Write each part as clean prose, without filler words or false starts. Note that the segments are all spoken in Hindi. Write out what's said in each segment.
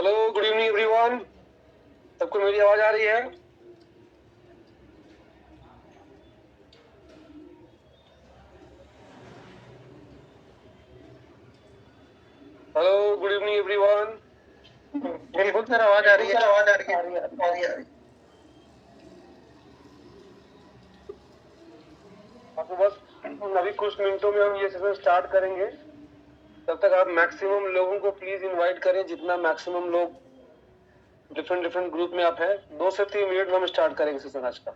Hello, good evening everyone. सबको मेरी आवाज आ रही है? Hello, good evening everyone. बिल्कुल सर, आवाज आ रही है। आवाज आ रही है। आपको बस अभी कुछ मिनटों में हम ये सेशन स्टार्ट करेंगे। तब तक आप मैक्सिमम लोगों को प्लीज इनवाइट करें, जितना मैक्सिमम लोग डिफरेंट ग्रुप में आप हैं। 2 से 3 मिनट में हम स्टार्ट करेंगे सेशन आज का।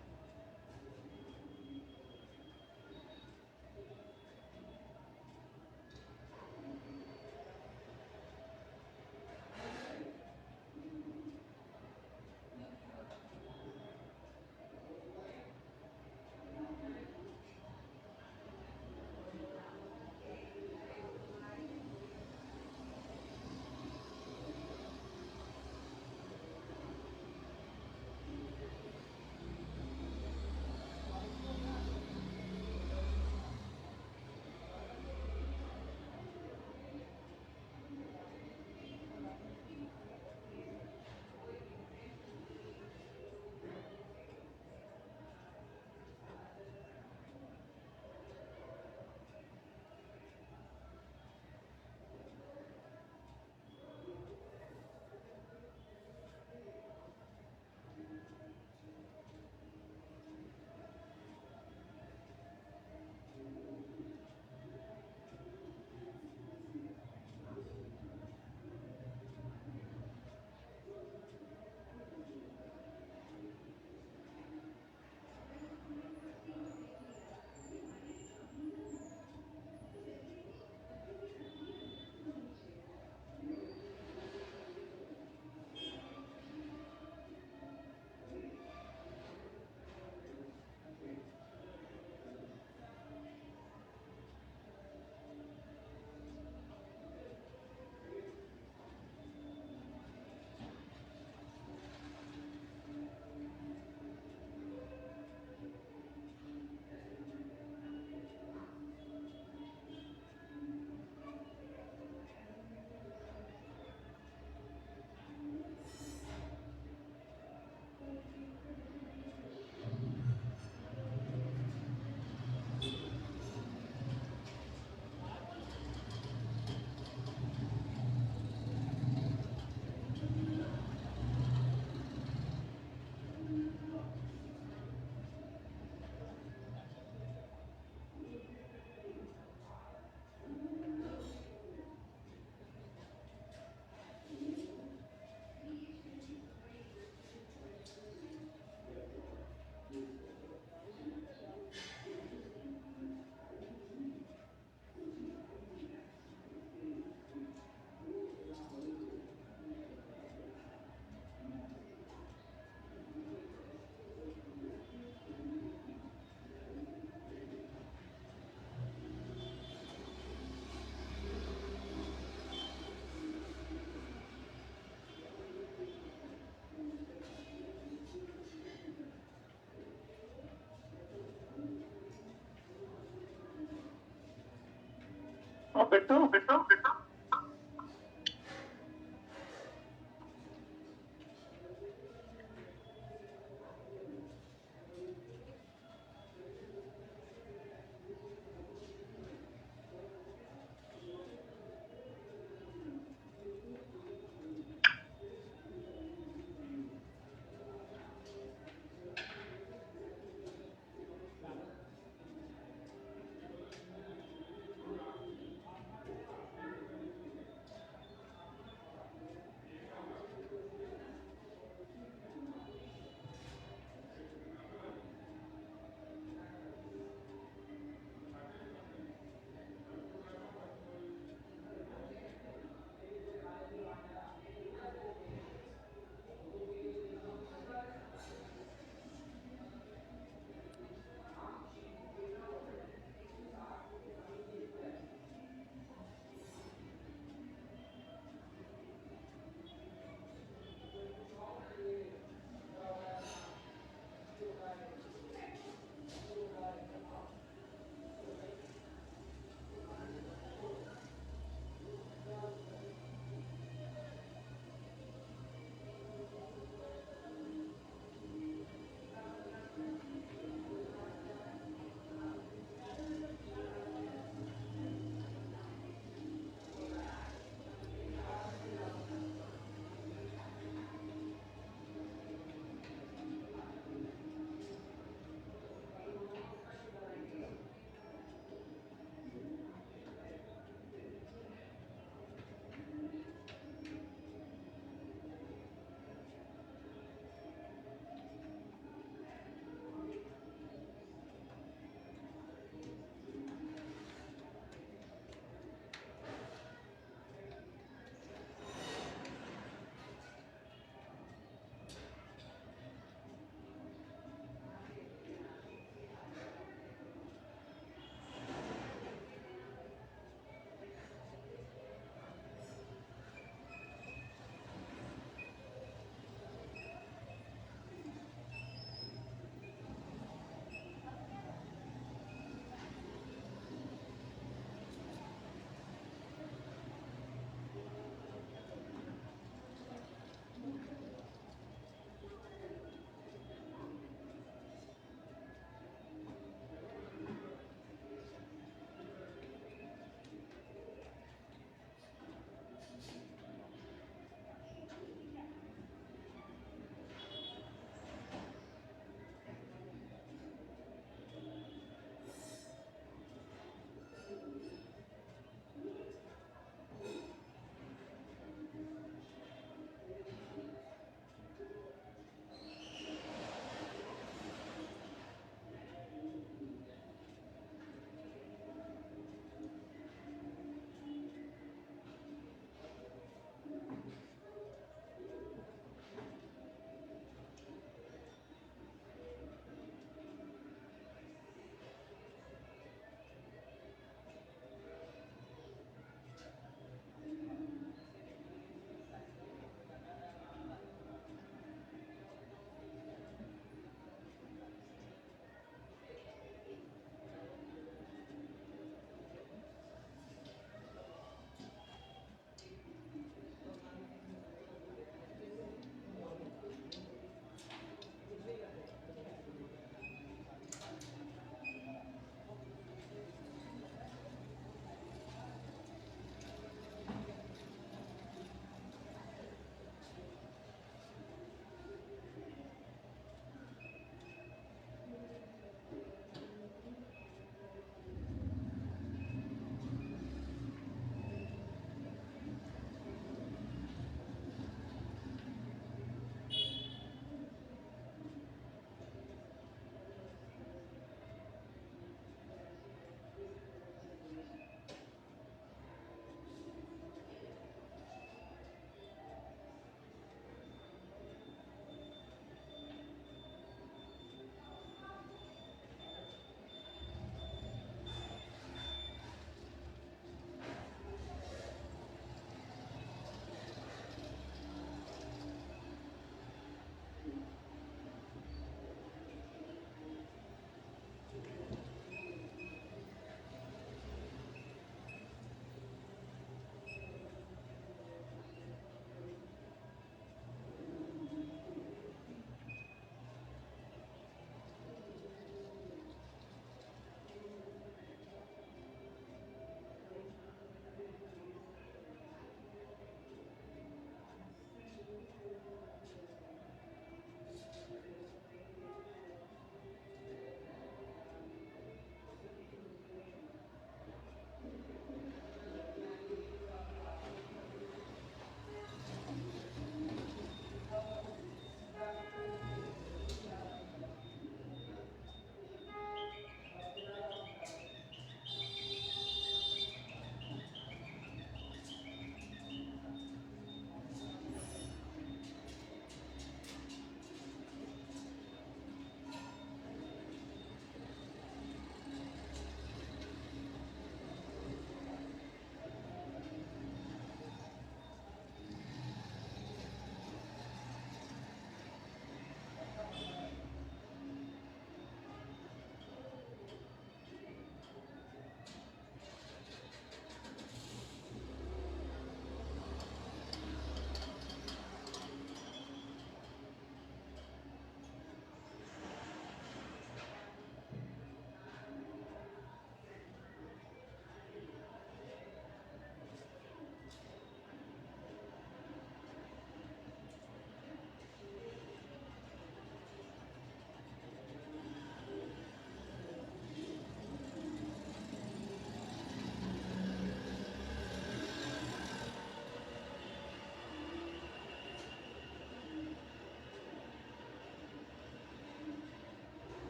बिट्टू बिट्टू बिट्टू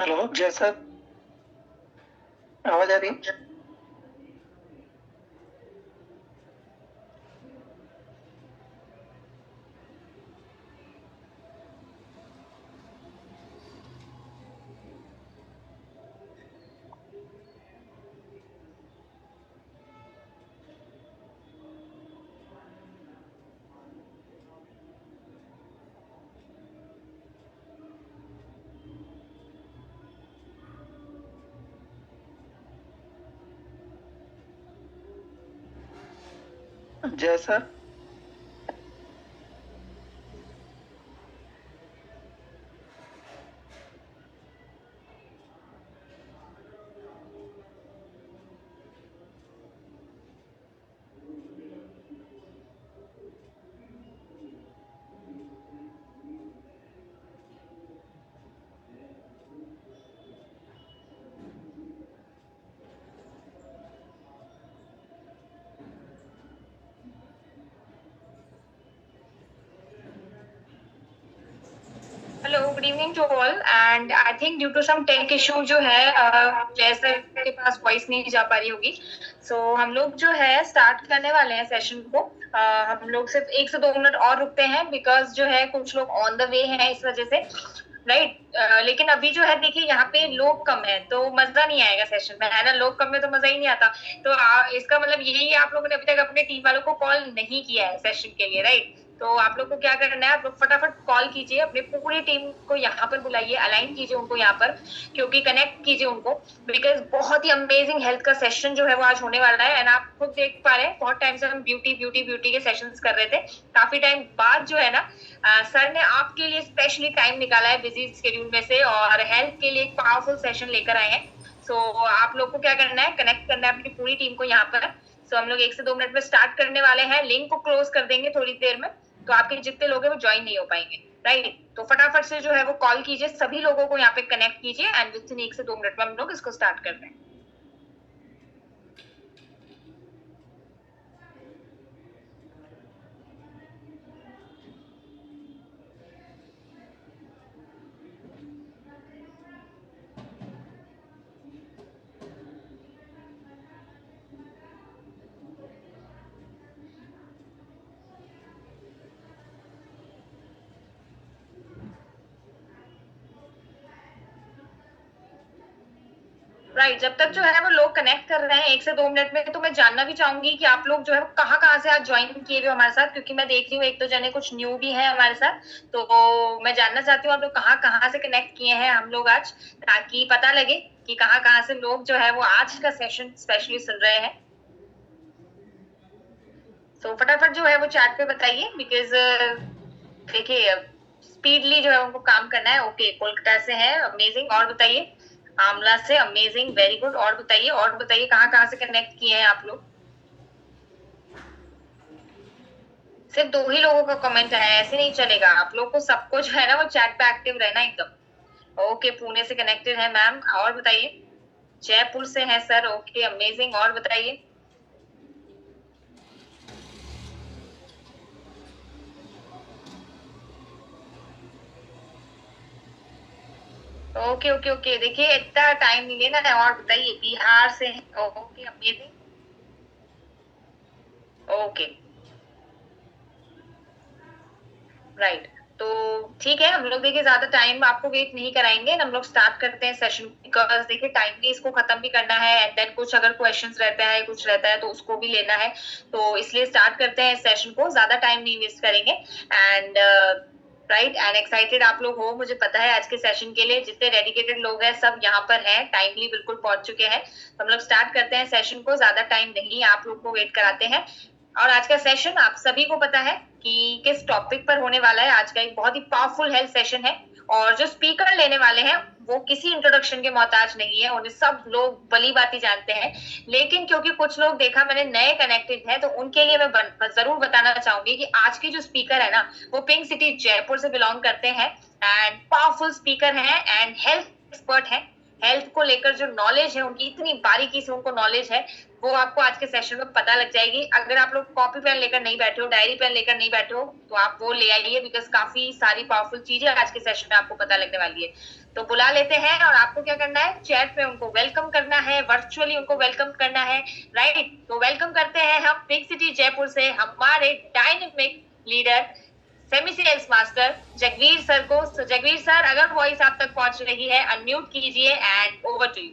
हेलो जय सर, आवाज आ रही है? Jai sir, hello good evening to all and I think due to some tech issue जो है जैसे के पास वॉइस नहीं जा पा रही होगी सो हम लोग जो है स्टार्ट करने वाले हैं सेशन को हम लोग सिर्फ 1 से 2 मिनट और रुकते हैं बिकॉज जो है कुछ लोग ऑन द वे हैं इस वजह से राइट लेकिन अभी जो है देखिए यहाँ पे लोग कम है तो मजा नहीं आएगा सेशन में है ना लोग कम है तो मजा ही नहीं आता तो इसका मतलब यही है आप लोगों ने अभी तक अपने टीम वालों को कॉल नहीं किया है सेशन के लिए राइट तो आप लोग को क्या करना है आप लोग फटाफट कॉल कीजिए अपनी पूरी टीम को यहाँ पर बुलाइए अलाइन कीजिए उनको यहाँ पर क्योंकि कनेक्ट कीजिए उनको बिकॉज बहुत ही अमेजिंग हेल्थ का सेशन जो है वो आज होने वाला है एंड आप खुद देख पा रहे हैं बहुत टाइम से हम ब्यूटी के सेशंस कर रहे थे काफी टाइम बाद जो है ना सर ने आपके लिए स्पेशली टाइम निकाला है बिजी शेड्यूल में से और हेल्थ के लिए एक पावरफुल सेशन लेकर आए हैं सो आप लोग को क्या करना है कनेक्ट करना है अपनी पूरी टीम को यहाँ पर सो हम लोग 1 से 2 मिनट में स्टार्ट करने वाले हैं लिंक को क्लोज कर देंगे थोड़ी देर में तो आपके जितने लोग हैं वो ज्वाइन नहीं हो पाएंगे राइट तो फटाफट से जो है वो कॉल कीजिए सभी लोगों को यहाँ पे कनेक्ट कीजिए एंड विद इन 1 से 2 मिनट में हम लोग इसको स्टार्ट कर रहे हैं राइट जब तक जो है वो लोग कनेक्ट कर रहे हैं 1 से 2 मिनट में तो मैं जानना भी चाहूंगी कि आप लोग जो है कहाँ से आज ज्वाइन किए हुए हमारे साथ क्योंकि मैं देख रही हूँ एक दो जने कुछ न्यू भी हैं हमारे साथ तो मैं जानना चाहती हूँ आप लोग कहाँ से कनेक्ट किए हैं हम लोग आज ताकि पता लगे कि कहाँ से लोग जो है वो आज का सेशन स्पेशली सुन रहे हैं तो फटाफट जो है वो चैट पे बताइए बिकॉज देखिए स्पीडली जो है उनको काम करना है ओके कोलकाता से है अमेजिंग और बताइए आमला से अमेजिंग वेरी गुड और बताइए कहाँ से कनेक्ट किए हैं आप लोग सिर्फ 2 ही लोगों का कमेंट है ऐसे नहीं चलेगा आप लोग को सबको जो है ना वो चैट पे एक्टिव रहना एकदम ओके पुणे से कनेक्टेड है मैम और बताइए जयपुर से है सर ओके अमेजिंग और बताइए ओके देखिए इतना टाइम नहीं लेना है और बताइए बिहार से ओके अमेजिंग ओके राइट तो ठीक है हम लोग देखिए ज्यादा टाइम आपको वेट नहीं कराएंगे हम लोग स्टार्ट करते हैं सेशन बिकॉज देखिए टाइमली इसको खत्म भी करना है एंड देन कुछ अगर क्वेश्चंस रहता है कुछ रहता है तो उसको भी लेना है तो इसलिए स्टार्ट करते हैं सेशन को ज्यादा टाइम नहीं वेस्ट करेंगे एंड राइट एंड एक्साइटेड आप लोग हो मुझे पता है आज के सेशन के लिए जितने डेडिकेटेड लोग हैं सब यहाँ पर हैं टाइमली बिल्कुल पहुंच चुके हैं तो हम लोग स्टार्ट करते हैं सेशन को ज्यादा टाइम नहीं आप लोग को वेट कराते हैं और आज का सेशन आप सभी को पता है कि किस टॉपिक पर होने वाला है आज का एक बहुत ही पावरफुल हेल्थ सेशन है और जो स्पीकर लेने वाले हैं वो किसी इंट्रोडक्शन के मोहताज नहीं है उन्हें सब लोग भली बाती जानते हैं लेकिन क्योंकि कुछ लोग देखा मैंने नए कनेक्टेड हैं तो उनके लिए मैं जरूर बताना चाहूंगी कि आज की जो स्पीकर है ना वो पिंक सिटी जयपुर से बिलोंग करते हैं एंड पावरफुल स्पीकर हैं एंड हेल्थ एक्सपर्ट हैं हेल्थ को लेकर जो नॉलेज है उनकी, इतनी बारीकी से उनको नॉलेज है, वो आपको आज के सेशन में पता लग जाएगी। अगर आप लोग कॉपी पेन लेकर नहीं बैठे हो, डायरी पेन लेकर नहीं बैठे हो, तो आप वो ले आइए, बिकॉज काफी सारी पावरफुल चीजें आज के सेशन में आपको पता लगने वाली है। तो बुला लेते हैं, और आपको क्या करना है, चैट में उनको वेलकम करना है, वर्चुअली उनको वेलकम करना है, राइट। तो वेलकम करते हैं हम पिंक सिटी जयपुर से हमारे dynamic leader, semi sales master Jagveer sir को। So, जगवीर सर, अगर वॉइस आप तक पहुंच रही है, अनम्यूट कीजिए and over to you.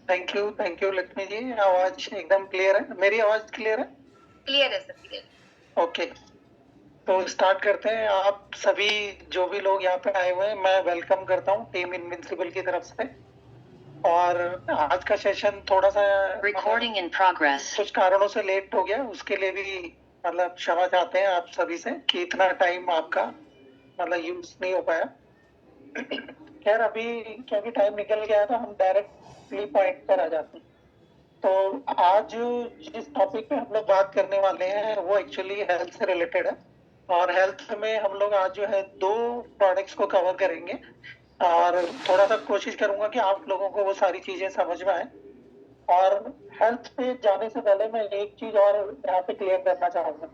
Thank you Lakshmi ji, आवाज एकदम क्लियर है? मेरी आवाज क्लियर है? क्लियर है सर, क्लियर। ओके, तो स्टार्ट करते हैं। आप सभी जो भी लोग यहाँ पे आए हुए हैं, मैं वेलकम करता हूँ टीम इनविंसिबल की तरफ से। और आज का सेशन थोड़ा सा रिकॉर्डिंग इन प्रोग्रेस कुछ कारणों से लेट हो गया, उसके लिए भी मतलब क्षमा चाहते हैं आप सभी से कि इतना टाइम आपका मतलब यूज नहीं हो पाया। खैर, अभी क्योंकि टाइम निकल गया तो हम डायरेक्टली पॉइंट पर आ जाते हैं। तो आज जिस टॉपिक पे हम लोग बात करने वाले हैं वो एक्चुअली हेल्थ से रिलेटेड है। और हेल्थ में हम लोग आज जो है 2 प्रोडक्ट्स को कवर करेंगे, और थोड़ा सा कोशिश करूंगा कि आप लोगों को वो सारी चीजें समझ में आए। और हेल्थ पे जाने से पहले मैं एक चीज और यहाँ पे क्लियर करना चाहूंगा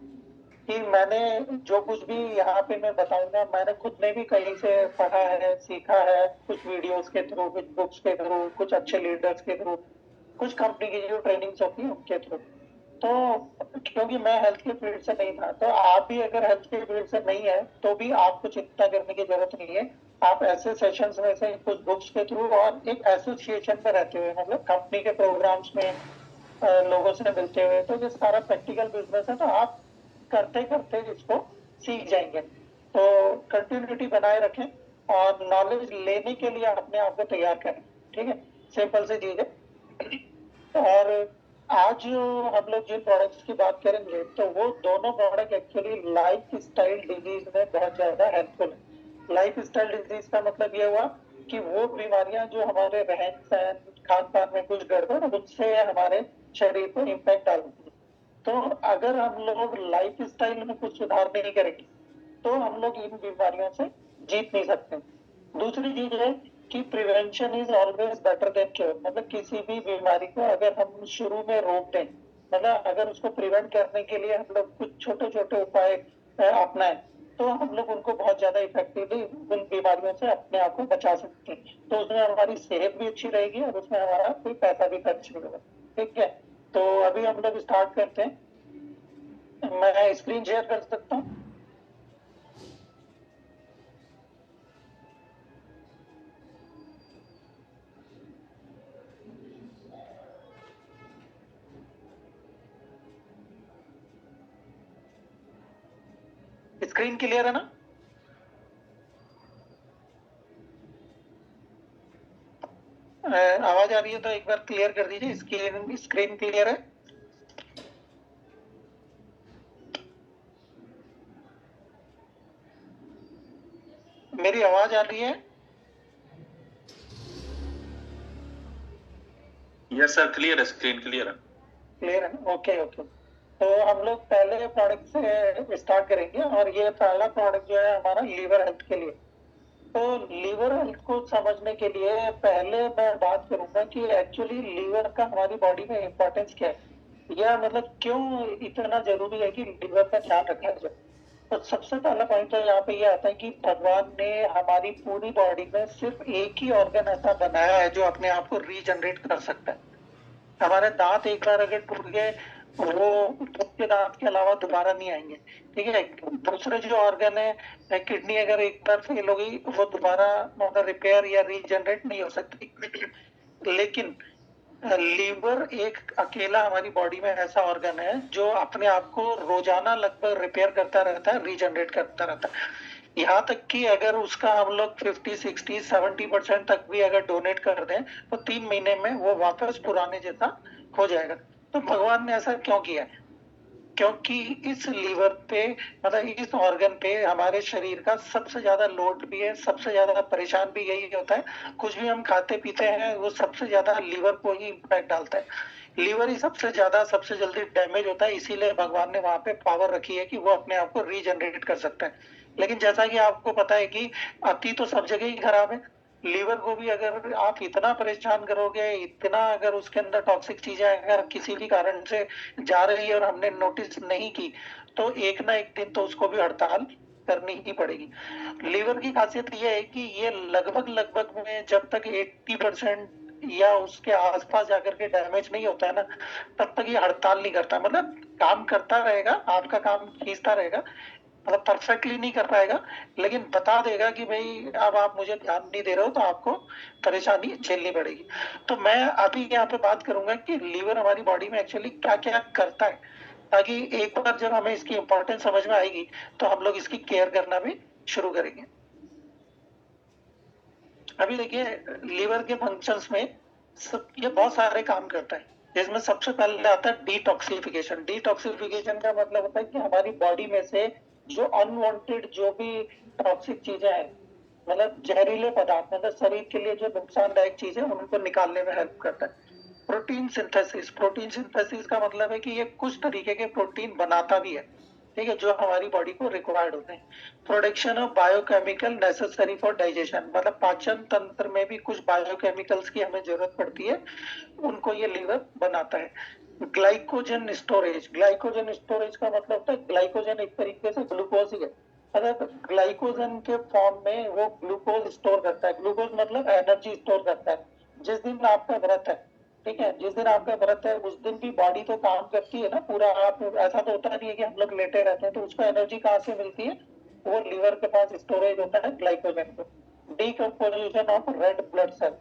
कि मैंने जो कुछ भी यहाँ पे मैं बताऊंगा, मैंने खुद ने भी कहीं से पढ़ा है, सीखा है, कुछ वीडियोस के थ्रू, कुछ बुक्स के थ्रू, कुछ अच्छे लीडर्स के थ्रू, कुछ कंपनी की जो ट्रेनिंग्स होती है उनके थ्रू। तो क्योंकि मैं हेल्थ के फील्ड से नहीं था, तो आप भी अगर हेल्थ के फील्ड से नहीं है तो भी आपको चिंता करने की जरूरत नहीं है। आप ऐसे सेशंस में से कुछ बुक्स के थ्रू और एक एसोसिएशन में रहते हुए, मतलब कंपनी के प्रोग्राम्स में लोगों से मिलते हुए, तो ये सारा प्रैक्टिकल बिजनेस है, तो आप करते करते इसको सीख जाएंगे। तो कंटिन्यूटी बनाए रखें और नॉलेज लेने के लिए अपने आप को तैयार करें। ठीक है, सिंपल सी चीज है। और आज जो हम लोग जिन प्रोडक्ट्स की बात करेंगे, तो वो दोनों product actually life style disease में बहुत ज्यादा हेल्पफुल है। लाइफ स्टाइल डिजीज का मतलब ये हुआ कि वो बीमारियां जो हमारे रहन सहन, खान पान में कुछ गड़बड़, उससे हमारे शरीर पर इम्पैक्ट डालती है। तो अगर हम लोग लाइफ स्टाइल में कुछ सुधार नहीं करेंगे तो हम लोग इन बीमारियों से जीत नहीं सकते। दूसरी चीज है कि prevention is always better than cure. मतलब किसी भी बीमारी को अगर हम शुरू में रोक दें, मतलब अगर उसको प्रिवेंट करने के लिए हम लोग कुछ छोटे छोटे उपाय अपनाएं, तो हम लोग उनको बहुत ज्यादा इफेक्टिवली उन बीमारियों से अपने आप को बचा सकते हैं। तो उसमें हमारी सेहत भी अच्छी रहेगी और उसमें हमारा कोई पैसा भी खर्च नहीं होगा। ठीक है, तो अभी हम लोग स्टार्ट करते हैं। मैं स्क्रीन शेयर कर सकता हूँ? स्क्रीन क्लियर है ना? आवाज आ रही है तो एक बार क्लियर कर दीजिए। स्क्रीन क्लियर है? मेरी आवाज आ रही है? यस सर, क्लियर है, स्क्रीन क्लियर है। क्लियर है, ओके ओके। तो हम लोग पहले प्रोडक्ट से स्टार्ट करेंगे, और ये पहला प्रोडक्ट जो है हमारा लीवर हेल्थ के लिए। तो लीवर हेल्थ को समझने के लिए पहले मैं बात करूंगा कि एक्चुअली लीवर का हमारी बॉडी में इम्पोर्टेंस क्या है, या मतलब क्यों इतना जरूरी है कि लीवर का ध्यान रखा जाए। तो सबसे पहला पॉइंट तो यहाँ पे ये आता है कि भगवान ने हमारी पूरी बॉडी में सिर्फ एक ही ऑर्गन ऐसा बनाया है जो अपने आप को रीजनरेट कर सकता है। हमारे दांत एक बार अगर टूट गए, वो मुख्य दांत के अलावा दोबारा नहीं आएंगे। ठीक है, दूसरे जो ऑर्गन है, किडनी अगर एक बार फेल हो गई, वो दोबारा मतलब रिपेयर या रीजनरेट नहीं हो सकती। लेकिन लीवर एक अकेला हमारी बॉडी में ऐसा ऑर्गन है जो अपने आप को रोजाना लगभग रिपेयर करता रहता है, रीजनरेट करता रहता है। यहाँ तक कि अगर उसका हम लोग 50, 60, 70% तक भी अगर डोनेट कर दें तो 3 महीने में वो वापस पुराने जैसा हो जाएगा। तो भगवान ने ऐसा क्यों किया है? क्योंकि इस लीवर पे, मतलब इस ऑर्गन पे हमारे शरीर का सबसे ज्यादा लोड भी है, सबसे ज्यादा परेशान भी यही होता है। कुछ भी हम खाते पीते हैं वो सबसे ज्यादा लीवर को ही इम्पैक्ट डालता है। लीवर ही सबसे ज्यादा, सबसे जल्दी डैमेज होता है, इसीलिए भगवान ने वहां पे पावर रखी है कि वो अपने आप को रीजनरेट कर सकता है। लेकिन जैसा कि आपको पता है कि अति तो सब जगह ही खराब है। लीवर को भी अगर आप इतना परेशान करोगे, इतना अगर उसके अंदर टॉक्सिक चीजें अगर किसी भी कारण से जा रही है और हमने नोटिस नहीं की, तो एक ना एक दिन तो उसको भी हड़ताल करनी ही पड़ेगी। लीवर की खासियत यह है कि ये लगभग में जब तक 80% या उसके आसपास जाकर के डैमेज नहीं होता है ना, तब तक ये हड़ताल नहीं करता। मतलब काम करता रहेगा, आपका काम खींचता रहेगा, मतलब परफेक्टली नहीं कर पाएगा, लेकिन बता देगा कि भाई अब आप मुझे ध्यान नहीं दे रहे हो, तो आपको परेशानी झेलनी पड़ेगी। तो मैं अभी यहाँ पे बात करूंगा कि लीवर हमारी बॉडी में एक्चुअली क्या क्या करता है, ताकि एक बार जब हमें इसकी इंपॉर्टेंस समझ में आएगी तो हम लोग इसकी केयर करना भी शुरू करेंगे। अभी देखिए, लीवर के फंक्शंस में ये बहुत सारे काम करता है, जिसमें सबसे पहले आता है डिटॉक्सिफिकेशन। डिटॉक्सिफिकेशन का मतलब होता है कि हमारी बॉडी में से जो अनवांटेड जो भी टॉक्सिक चीजें हैं, मतलब जहरीले पदार्थ, मतलब शरीर के लिए जो नुकसानदायक चीजें, उनको निकालने में हेल्प करता है। Protein synthesis. प्रोटीन सिंथेसिस का मतलब है कि ये कुछ तरीके के प्रोटीन बनाता भी है, ठीक है, जो हमारी बॉडी को रिक्वायर्ड होते हैं। Production of biochemical necessary for digestion, मतलब पाचन तंत्र में भी कुछ बायोकेमिकल्स की हमें जरूरत पड़ती है, उनको ये लीवर बनाता है। Glycogen storage. ग्लाइकोजन स्टोरेज का मतलब होता है, ग्लाइकोजन एक तरीके से ग्लूकोज ही है, मतलब ग्लाइकोजन के फॉर्म में वो ग्लूकोज स्टोर करता है। ग्लूकोज मतलब एनर्जी स्टोर करता है। जिस दिन आपका व्रत है, ठीक है, जिस दिन आपका व्रत है उस दिन भी बॉडी तो काम करती है ना पूरा, आप ऐसा तो होता नहीं है कि हम लोग लेटे रहते हैं, तो उसको एनर्जी कहाँ से मिलती है, वो लीवर के पास स्टोरेज होता है ग्लाइकोजन को। Decomposition of red blood cell.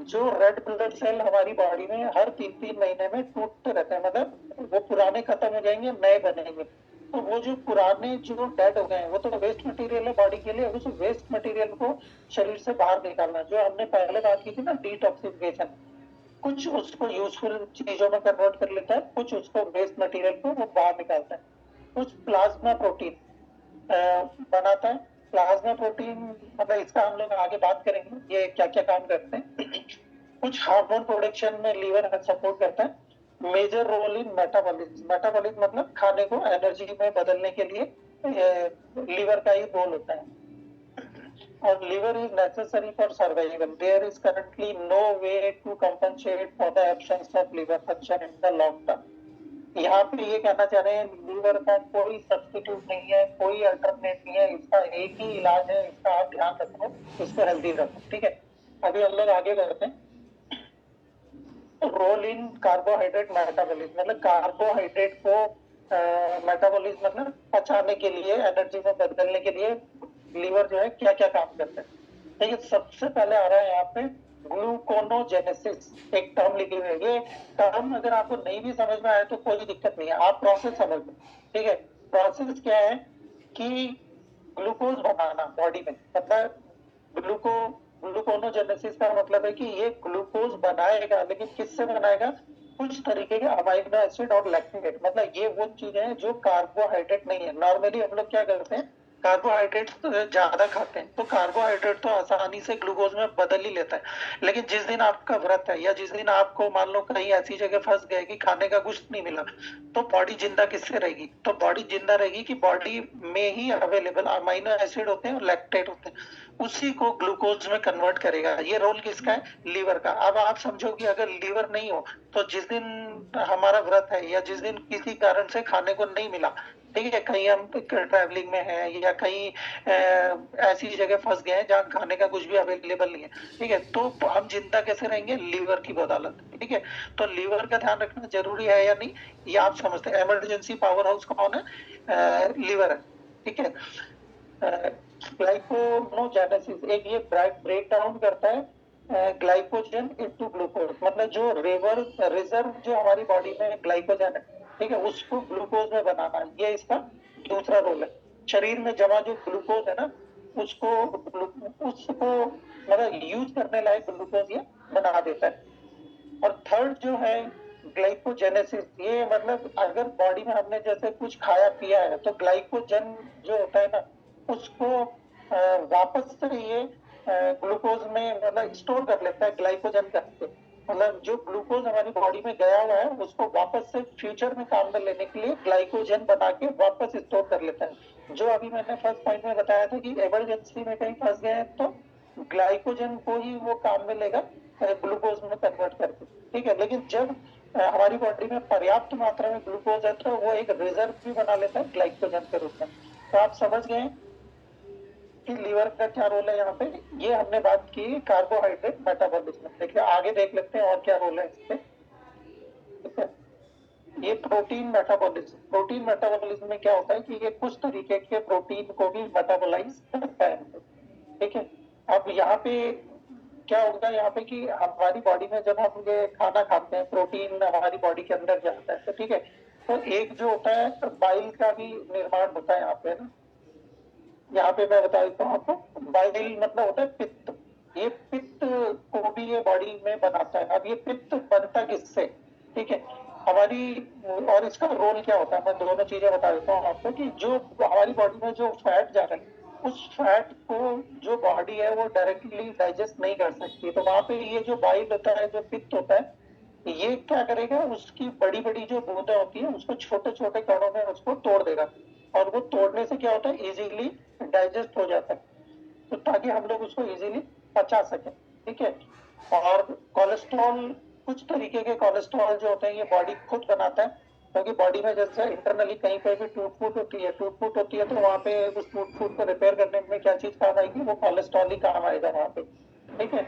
जो रेड ब्लड सेल हमारी बॉडी में हर 3-3 महीने में टूटते रहते हैं, मतलब वो पुराने खत्म हो जाएंगे, नए बनेंगे। तो वो जो पुराने जो डेड हो गए हैं, वो तो वेस्ट मटेरियल है बॉडी के लिए, उस वेस्ट मटेरियल को शरीर से बाहर निकालना, जो हमने पहले बात की थी ना, डिटॉक्सिफिकेशन। कुछ उसको यूजफुल चीजों में कन्वर्ट कर लेता है, कुछ उसको वेस्ट मटेरियल को वो बाहर निकालता है। कुछ प्लाज्मा प्रोटीन बनाता है। प्लाज्मा प्रोटीन मतलब इसका हम लोग आगे बात करेंगे, ये क्या क्या काम करते हैं। कुछ हार्मोन प्रोडक्शन में लीवर सपोर्ट करता है। Major role in metabolism. Metabolism मतलब खाने को एनर्जी में बदलने के लिए लीवर का ही रोल होता है। और liver is necessary for survival. There is currently no way to compensate for the absence of liver function in the long term. यहाँ पे ये कहना चाह रहे हैं, लीवर का कोई सब्स्टिट्यूट नहीं है, कोई अल्टरनेट नहीं है, इसका एक ही इलाज है, इसका आप ध्यान रखो, इसको हेल्दी रखो, ठीक है। अभी हम लोग आगे बढ़ते हैं। रोल इन कार्बोहाइड्रेट मेटाबॉलिज्म, मतलब कार्बोहाइड्रेट को मेटाबॉलिज्म मतलब पचाने के लिए, एनर्जी में बदलने के लिए लीवर जो है क्या क्या काम करता है। देखिए, सबसे पहले आ रहा है यहाँ पे ग्लूकोनोजेनेसिस, एक टर्म लिखी हुई है। ये टर्म अगर आपको नहीं भी समझ में आए तो कोई दिक्कत नहीं है, आप प्रोसेस समझ लो, ठीक है। प्रोसेस क्या है कि ग्लूकोज बनाना बॉडी में, मतलब ग्लूकोनोजेनेसिस का मतलब है कि ये ग्लूकोज बनाएगा, लेकिन किससे बनाएगा, कुछ तरीके के अमाइनो एसिड और लैक्टेट, मतलब ये वो चीजें हैं जो कार्बोहाइड्रेट नहीं है। नॉर्मली हम लोग क्या करते हैं, कार्बोहाइड्रेट ज्यादा खाते हैं, तो कार्बोहाइड्रेट तो आसानी से ग्लूकोज में बदल ही लेता है। लेकिन जिस दिन आपका व्रत है, या जिस दिन आपको मान लो कहीं ऐसी जगह फंस गए कि खाने का कुछ नहीं मिला, तो बॉडी जिंदा किससे रहेगी, तो बॉडी जिंदा रहेगी कि बॉडी में ही अवेलेबल अमाइनो एसिड होते हैं और लैक्टेट होते हैं, उसी को ग्लूकोज में कन्वर्ट करेगा। ये रोल किसका है, लीवर का। अब आप समझो कि अगर लीवर नहीं हो, तो जिस दिन हमारा व्रत है, या जिस दिन किसी कारण से खाने को नहीं मिला, ठीक है, कहीं हम ट्रैवलिंग में हैं, या कहीं ऐसी जगह फंस गए हैं जहाँ खाने का कुछ भी अवेलेबल नहीं है, ठीक है, तो हम जिंदा कैसे रहेंगे, लीवर की बदौलत, ठीक है। तो लीवर का ध्यान रखना जरूरी है या नहीं, ये आप समझते हैं। इमरजेंसी पावर हाउस कौन है, लीवर है, ठीक है। ग्लाइकोनोजेनेसिस एक ये ब्रेक डाउन करता है ग्लाइकोजन इनटू ग्लूकोज, मतलब जो रिजर्व जो हमारी बॉडी में ग्लाइकोजन है, ठीक है, उसको ग्लूकोज में बनाना, ये इसका दूसरा रोल है। शरीर में जमा जो ग्लूकोज है ना, उसको मतलब यूज करने लायक ग्लूकोज ये बना देता है। और थर्ड जो है ग्लाइकोजेनेसिस, ये मतलब अगर बॉडी में हमने जैसे कुछ खाया पिया है, तो ग्लाइकोजन जो होता है ना, उसको वापस से ये ग्लूकोज में मतलब स्टोर कर लेता है ग्लाइकोजन करके। मतलब जो ग्लूकोज हमारी बॉडी में गया हुआ है, उसको वापस से फ्यूचर में काम में लेने के लिए ग्लाइकोजन बना के वापस स्टोर कर लेता है। जो अभी मैंने फर्स्ट पॉइंट में बताया था कि इमरजेंसी में कहीं फंस गए हैं, तो ग्लाइकोजन को ही वो काम में लेगा ग्लूकोज में कन्वर्ट करके, ठीक है। लेकिन जब हमारी बॉडी में पर्याप्त मात्रा में ग्लूकोज है तो वो एक रिजर्व भी बना लेता है ग्लाइकोजन के रूप में। तो आप समझ गए कि लीवर का क्या रोल है यहाँ पे। ये हमने बात की कार्बोहाइड्रेट मेटाबॉलिज्म। देखिए आगे देख लेते हैं और क्या रोल है इसके, ठीक है। ये प्रोटीन मेटाबॉलिज्म, प्रोटीन मेटाबॉलिज्म में क्या होता है कि ये कुछ तरीके के प्रोटीन को भी मेटाबोलाइज करता है, ठीक है। अब यहाँ पे क्या होगा यहाँ पे कि हमारी बॉडी में जब हम ये खाना खाते हैं प्रोटीन हमारी बॉडी के अंदर जाता है, तो ठीक है। तो एक जो होता है बाइल का भी निर्माण होता है यहाँ पे ना। यहाँ पे मैं बता देता हूँ आपको, बाइल मतलब होता है पित्त। ये पित्त को भी ये बॉडी में बनाता है। अब ये पित्त बनता किससे, ठीक है, हमारी, और इसका रोल क्या होता है मैं दोनों चीजें बता देता हूँ आपको कि जो हमारी बॉडी में जो फैट जा रहा है उस फैट को जो बॉडी है वो डायरेक्टली डाइजेस्ट नहीं कर सकती। तो वहां पे ये जो बाइल होता है, जो पित्त होता है, ये क्या करेगा, उसकी बड़ी बड़ी जो बूंदें होती है उसको छोटे छोटे कणों में उसको तोड़ देगा, और वो तोड़ने से क्या होता है इजीली डाइजेस्ट हो जाता है, तो ताकि हम लोग उसको इजीली पचा सके, ठीक है। और कोलेस्ट्रॉल, कुछ तरीके के कोलेस्ट्रॉल जो होते हैं ये बॉडी खुद बनाता है, क्योंकि बॉडी में जैसे इंटरनली कहीं पे भी टूट फूट होती है तो वहाँ पे उस टूट फूट को रिपेयर करने में क्या चीज काम आएगी, वो कोलेस्ट्रॉल ही काम आएगा वहाँ पे, ठीक है।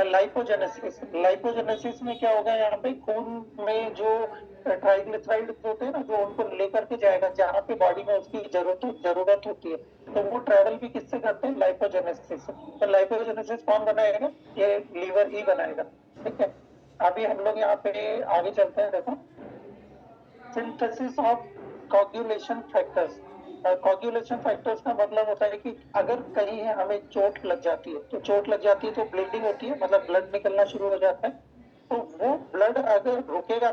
लाइपोजेनेसिस, लाइपोजेनेसिस में क्या होगा, यहाँ पे खून में जो ट्राइग्लिसराइड होते हैं ना, जो उनको लेकर के जाएगा जहाँ पे बॉडी में उसकी जरूरत होती है, तो वो ट्रेवल भी किससे करते हैं, लाइपोजेनेसिस। तो लाइपोजेनेसिस कौन बनाएगा, ये लीवर ही बनाएगा, ठीक है। अभी हम लोग यहाँ पे आगे चलते हैं, देखो synthesis of coagulation factors. Coagulation factors का मतलब होता है कि अगर कहीं हमें चोट लग जाती है, तो चोट लग जाती है तो ब्लीडिंग होती है, मतलब ब्लड निकलना शुरू हो जाता है। तो वो ब्लड अगर रुकेगा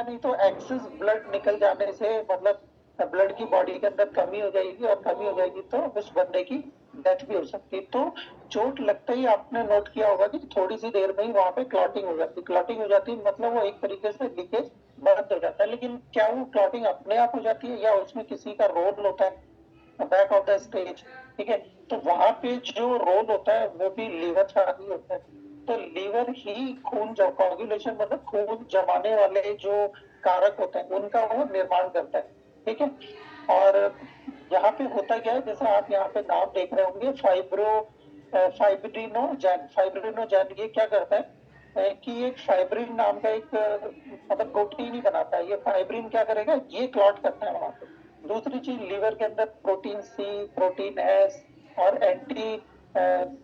नहीं तो एक्सेस ब्लड निकल जाने से मतलब ब्लड की बॉडी के अंदर कमी हो जाएगी, और कमी हो जाएगी तो उस बंदे की डेथ भी हो सकती है। तो चोट लगते ही आपने नोट किया होगा कि थोड़ी सी देर में ही वहां पे क्लॉटिंग हो जाती है। क्लॉटिंग हो जाती है मतलब वो एक तरीके से लीकेज बंद हो जाता है। लेकिन क्या वो क्लॉटिंग अपने आप हो जाती है या उसमें किसी का रोल होता है बैक ऑफ द स्टेज, ठीक है। तो वहां पे जो रोल होता है वो भी लीवर का ही होता है। तो लीवर ही खून, जो कोगुलेशन मतलब खून जमाने वाले जो कारक होते हैं उनका वो निर्माण करता है, ठीक है। और यहाँ पे होता क्या है, जैसे आप यहाँ पे नाम देख रहे होंगे फाइब्रिनोजेन। ये क्या करता है कि एक फाइब्रिन नाम का एक मतलब प्रोटीन ही बनाता है। ये फाइब्रिन क्या करेगा, ये क्लॉट करता है वहां पे। दूसरी चीज, लीवर के अंदर प्रोटीन सी, प्रोटीन एस और एंटी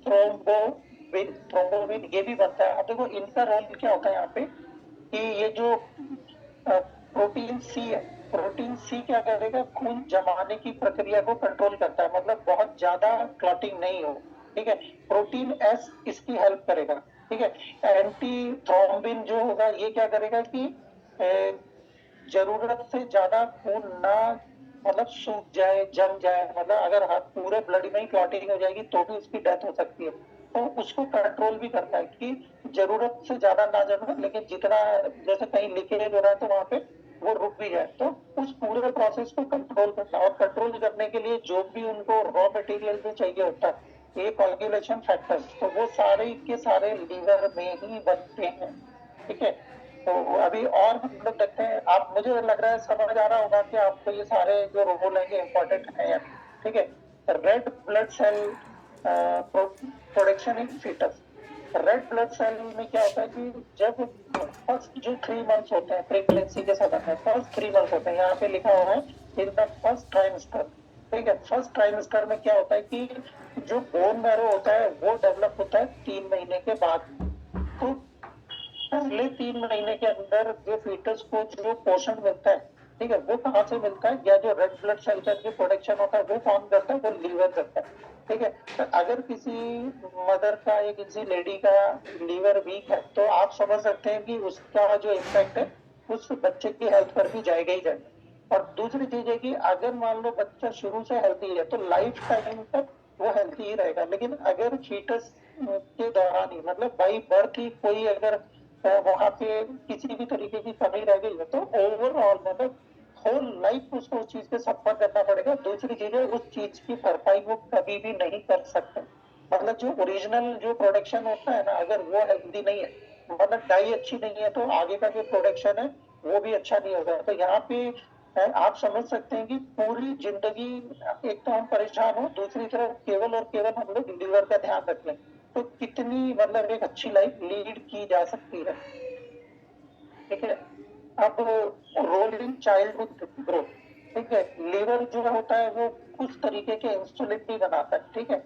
थ्रोम्बोबिन ये भी बनता है। अब देखो इनका रोल क्या होता है यहाँ पे कि ये जो प्रोटीन सी है, प्रोटीन सी क्या करेगा, खून जमाने की प्रक्रिया को कंट्रोल करता है, मतलब बहुत ज्यादा क्लॉटिंग नहीं हो, ठीक है। प्रोटीन एस इसकी हेल्प करेगा, ठीक है। एंटी थ्रोम्बिन जो होगा ये क्या करेगा कि जरूरत से ज्यादा खून ना मतलब सूख जाए, जम जाए, मतलब अगर हाथ पूरे ब्लड में ही क्लॉटिंग हो जाएगी तो भी उसकी डेथ हो सकती है। तो उसको कंट्रोल भी करता है कि जरूरत से ज्यादा ना जमे, लेकिन जितना जैसे कहीं लीकेज हो रहा है तो वहां पे वो रुक भी जाए। तो उस पूरे प्रोसेस को कंट्रोल करता है, और कंट्रोल करने के लिए जो भी उनको रॉ मटेरियल भी चाहिए होता है, ये कोगुलेशन फैक्टर्स, तो वो सारे के सारे लीवर में ही बनते हैं, ठीक है। तो अभी और हम लोग देखते हैं, आप, मुझे लग रहा है समझ आ रहा होगा कि आपको ये सारे जो रोल है इम्पोर्टेंट है, ठीक है। Red blood cell production in foetus. Red blood cell में क्या होता है कि जब फर्स्ट जो 3 मंथ्स होते हैं प्रेगनेंसी के समय में, फर्स्ट 3 मंथ्स होते हैं, यहाँ पे लिखा हुआ है इन द फर्स्ट ट्राइमेस्टर, ठीक है। फर्स्ट ट्राइमेस्टर में क्या होता है कि जो बोन मैरो होता है वो डेवलप होता है 3 महीने के बाद। तो पहले 3 महीने के अंदर जो फीटस को जो पोषण मिलता है, ठीक है, वो कहाँ से मिलता है, या जो रेड ब्लड सेल का जो प्रोडक्शन होता है वो कौन करता है, वो लीवर करता है, ठीक है। तो अगर किसी मदर का या किसी लेडी का लीवर वीक है तो आप समझ सकते हैं कि उसका जो इम्पैक्ट है उस बच्चे की हेल्थ पर भी जाएगा ही जाएगा। और दूसरी चीज है कि अगर मान लो बच्चा शुरू से हेल्थी है तो लाइफ टाइम तक वो हेल्थी ही रहेगा। लेकिन अगर फीटस के दौरान ही मतलब बाई बर्थ ही कोई अगर वहां पे किसी भी तरीके की कमी रह गई है तो ओवरऑल मतलब होल लाइफ उसको उस चीज के सफर करना पड़ेगा। दूसरी चीज है उस चीज की भरपाई वो कभी भी नहीं कर सकते, मतलब जो ओरिजिनल जो प्रोडक्शन होता है ना, अगर वो हेल्दी नहीं है, मतलब डाई अच्छी नहीं है, तो आगे का जो प्रोडक्शन है वो भी अच्छा नहीं होगा। तो यहाँ पे आप समझ सकते हैं कि पूरी जिंदगी एक तो हम परेशान हो, दूसरी तरफ केवल और केवल हम लोग लीवर का ध्यान रख लें, तो कितनी मतलब एक अच्छी लाइफ लीड की जा सकती है। ठीक है। अब रोल इन चाइल्डहुड ग्रोथ, ठीक है, लीवर जो होता है वो कुछ तरीके के इंसुलिन भी बनाता है, ठीक है,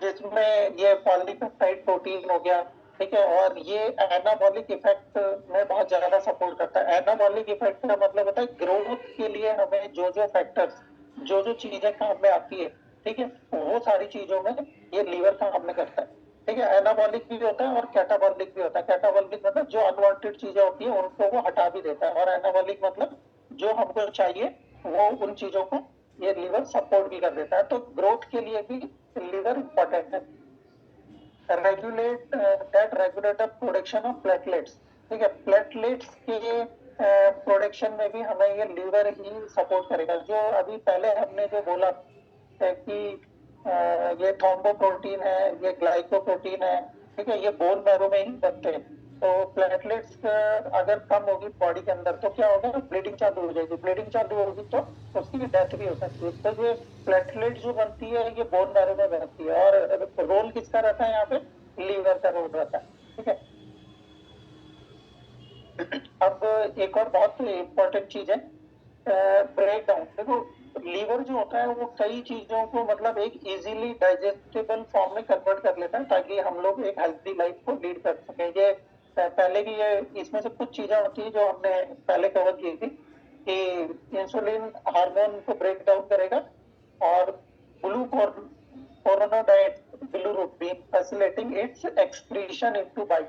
जिसमें ये पॉलीपेप्टाइड प्रोटीन हो गया, ठीक है, और ये एनाबॉलिक इफेक्ट में बहुत ज्यादा सपोर्ट करता है। एनाबॉलिक इफेक्ट का मतलब होता है ग्रोथ के लिए हमें जो जो फैक्टर्स, जो जो चीजें काम में आती है, ठीक है, वो सारी चीजों में ये लीवर काम में करता है। ठीक है, एनाबॉलिक भी होता है और कैटाबॉलिक भी होता है। कैटाबॉलिक मतलब जो अनवांटेड चीजें होती है उनको वो हटा भी देता है, और एनाबॉलिक मतलब जो हमको चाहिए वो उन चीजों को ये लीवर सपोर्ट भी कर देता है। तो ग्रोथ के लिए भी लीवर इंपॉर्टेंट है। Regulate the production of platelets, ठीक है, प्लेटलेट्स के प्रोडक्शन में भी हमें ये लीवर ही सपोर्ट करेगा। जो अभी पहले हमने जो बोला है कि ये थ्रोम्बोप्रोटीन है, ये ग्लाइकोप्रोटीन है, ठीक है, ये बोन मैरो में ही बनते हैं। तो प्लेटलेट्स अगर कम होगी बॉडी के अंदर तो क्या होगा, ब्लीडिंग चालू हो जाएगी। ब्लीडिंग चालू होगी तो उसकी डेथ भी हो सकती है। तो ये प्लेटलेट जो बनती है ये बोन मैरो में बनती है, और रोल किसका रहता है यहाँ पे, लीवर का रोल रहता है। ठीक है। अब एक और बहुत इम्पोर्टेंट चीज है ब्रेक डाउन। देखो लीवर जो होता है वो कई चीजों को मतलब एक इजीली डाइजेस्टेबल फॉर्म में कन्वर्ट कर लेता है, ताकि हम लोग एक हेल्थी लाइफ को लीड कर सकें। ये पहले भी ये इसमें से कुछ चीजें होती है जो हमने पहले कवर की थी कि इंसुलिन हार्मोन को ब्रेक डाउन करेगा, और glucuronide bilirubin facilitating its excretion into bile.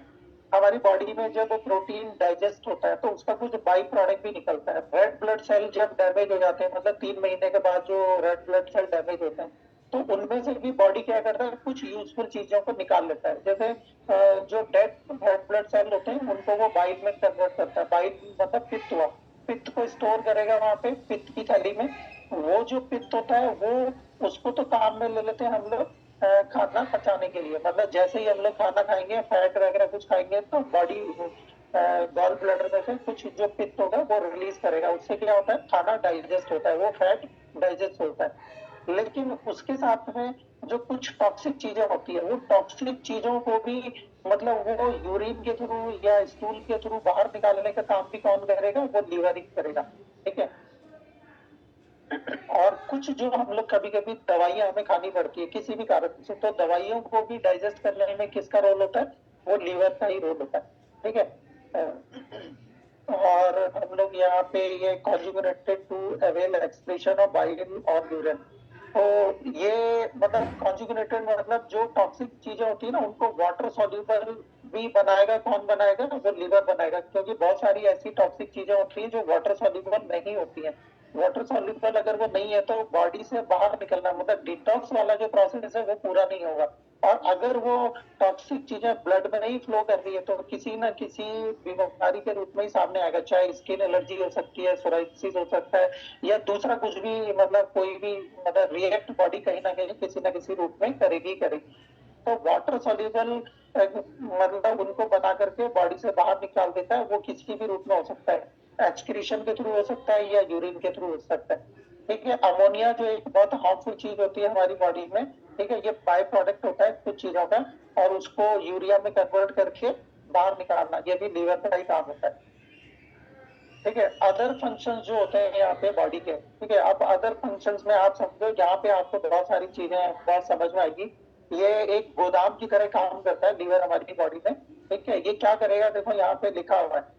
हमारी बॉडी में जब प्रोटीन डाइजेस्ट होता है तो उसका कुछ बाई प्रोडक्ट भी निकलता है। रेड ब्लड सेल जब डैमेज हो जाते हैं, मतलब 3 महीने के बाद जो रेड ब्लड सेल डैमेज होते हैं, तो उनमें से भी बॉडी क्या करता है, कुछ यूजफुल चीजों को निकाल लेता है। जैसे जो डेड रेड ब्लड सेल होते हैं उनको वो बाइल में कन्वर्ट करता है। बाइल मतलब पित्त हुआ, पित्त को स्टोर करेगा वहां पे पित्त की थैली में। वो जो पित्त होता है वो उसको तो काम में ले लेते हैं हम लोग खाना पचाने के लिए। मतलब जैसे ही हम लोग खाना खाएंगे, फैट वगैरह कुछ खाएंगे, तो बॉडी गॉल ब्लैडर में से कुछ जो पित्त होगा वो रिलीज करेगा। उससे क्या होता है, खाना डाइजेस्ट होता है, वो फैट डाइजेस्ट होता है। लेकिन उसके साथ में जो कुछ टॉक्सिक चीजें होती है, वो टॉक्सिक चीजों को भी मतलब वो यूरिन के थ्रू या स्टूल के थ्रू बाहर निकालने का काम भी कौन करेगा, वो लीवर ही करेगा। ठीक है। और कुछ जो हम लोग कभी कभी दवाइयां हमें खानी पड़ती है किसी भी कारण से, तो दवाइयों को भी डाइजेस्ट करने में किसका रोल होता है, वो लीवर का ही रोल होता है। ठीक है। और हम लोग यहाँ पे ये conjugated to avail expression of bile और यूरिन। तो ये मतलब कॉन्जुगेटेड मतलब जो टॉक्सिक चीजें होती है ना उनको वाटर सॉल्यूबल भी बनाएगा। कौन बनाएगा, वो लीवर बनाएगा, क्योंकि बहुत सारी ऐसी टॉक्सिक चीजें होती है जो वाटर सॉल्यूबल नहीं होती है। वाटर सॉल्यूबल अगर वो नहीं है तो बॉडी से बाहर निकलना मतलब डिटॉक्स वाला जो प्रोसेस है वो पूरा नहीं होगा। और अगर वो टॉक्सिक चीजें ब्लड में नहीं फ्लो कर रही है तो किसी ना किसी बीमारी के रूप में ही सामने आएगा। चाहे स्किन एलर्जी हो सकती है, सोराइसिस हो सकता है, या दूसरा कुछ भी, मतलब कोई भी मतलब रिएक्ट बॉडी कहीं ना कहीं किसी ना किसी रूप में करेगी करेगी। तो वाटर सॉल्यूबल मतलब उनको बना करके बॉडी से बाहर निकाल देता है। वो किसी भी रूप में हो सकता है, एक्सक्रीशन के थ्रू हो सकता है या यूरिन के थ्रू हो सकता है। ठीक है। अमोनिया जो एक बहुत हार्मफुल चीज होती है हमारी बॉडी में, ठीक है, ये बाय प्रोडक्ट होता है कुछ चीजों का, और उसको यूरिया में कन्वर्ट करके बाहर निकालना, ये भी लीवर का ही काम होता है। ठीक है। अदर फंक्शंस जो होते हैं यहाँ पे बॉडी के, ठीक है, अब अदर फंक्शंस में आप समझो, यहाँ पे आपको बहुत सारी चीजें बहुत समझ में आएगी। ये एक गोदाम की तरह काम करता है लीवर हमारी बॉडी में। ठीक है। ये क्या करेगा, देखो यहाँ पे लिखा हुआ है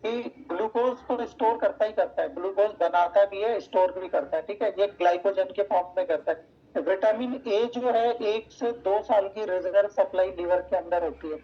कि ग्लूकोज को स्टोर करता ही करता है, ग्लूकोज बनाता भी है, स्टोर भी करता है। ठीक है। ये ग्लाइकोजन के फॉर्म में करता है। विटामिन ए जो है 1 से 2 साल की रिजर्व सप्लाई लीवर के अंदर होती है।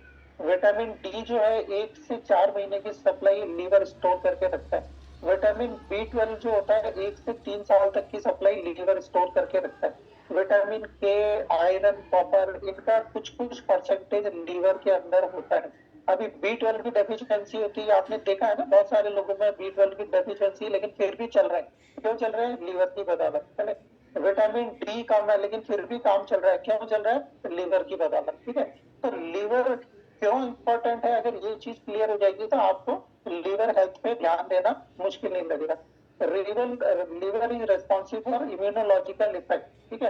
विटामिन डी जो है 1 से 4 महीने की सप्लाई लीवर स्टोर करके रखता है। विटामिन B12 जो होता है 1 से 3 साल तक की सप्लाई लीवर स्टोर करके रखता है। विटामिन के, आयरन, कॉपर, इनका कुछ कुछ परसेंटेज लीवर के अंदर होता है। अभी B12 की डेफिशिएंसी होती है, आपने देखा है ना बहुत सारे लोगों में B12 की डेफिशिएंसी, लेकिन फिर भी चल रहे हैं। क्यों चल रहे हैं, लीवर की बदौलत। विटामिन डी कम है लेकिन फिर भी काम चल रहा है, क्यों चल रहा है? लीवर की बदौलत। ठीक है, तो लीवर क्यों इंपॉर्टेंट है, अगर ये चीज क्लियर हो जाएगी तो आपको लीवर हेल्थ पे ध्यान देना मुश्किल नहीं लगेगा। Liver is responsible for immunological effect. ठीक है,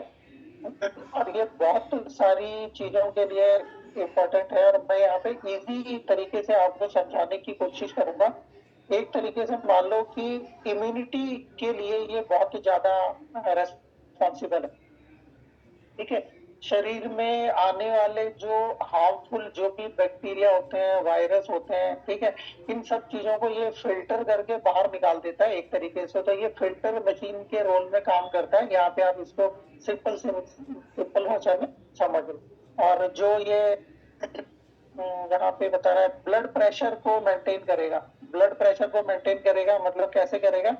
और ये बहुत सारी चीजों के लिए इम्पोर्टेंट है, और मैं यहाँ पे इजी तरीके से आपको समझाने की कोशिश करूंगा। एक तरीके से मान लो कि इम्यूनिटी के लिए ये बहुत ज्यादा रेस्पॉन्सिबल है। ठीक है, शरीर में आने वाले जो हार्मफुल जो भी बैक्टीरिया होते हैं, वायरस होते हैं, ठीक है, इन सब चीजों को ये फिल्टर करके बाहर निकाल देता है एक तरीके से। तो ये फिल्टर मशीन के रोल में काम करता है। यहाँ पे आप इसको सिंपल भाषा में समझ लो। और जो ये यहाँ पे बता रहा है ब्लड प्रेशर को मेंटेन करेगा। ब्लड प्रेशर को मेंटेन करेगा मतलब कैसे करेगा?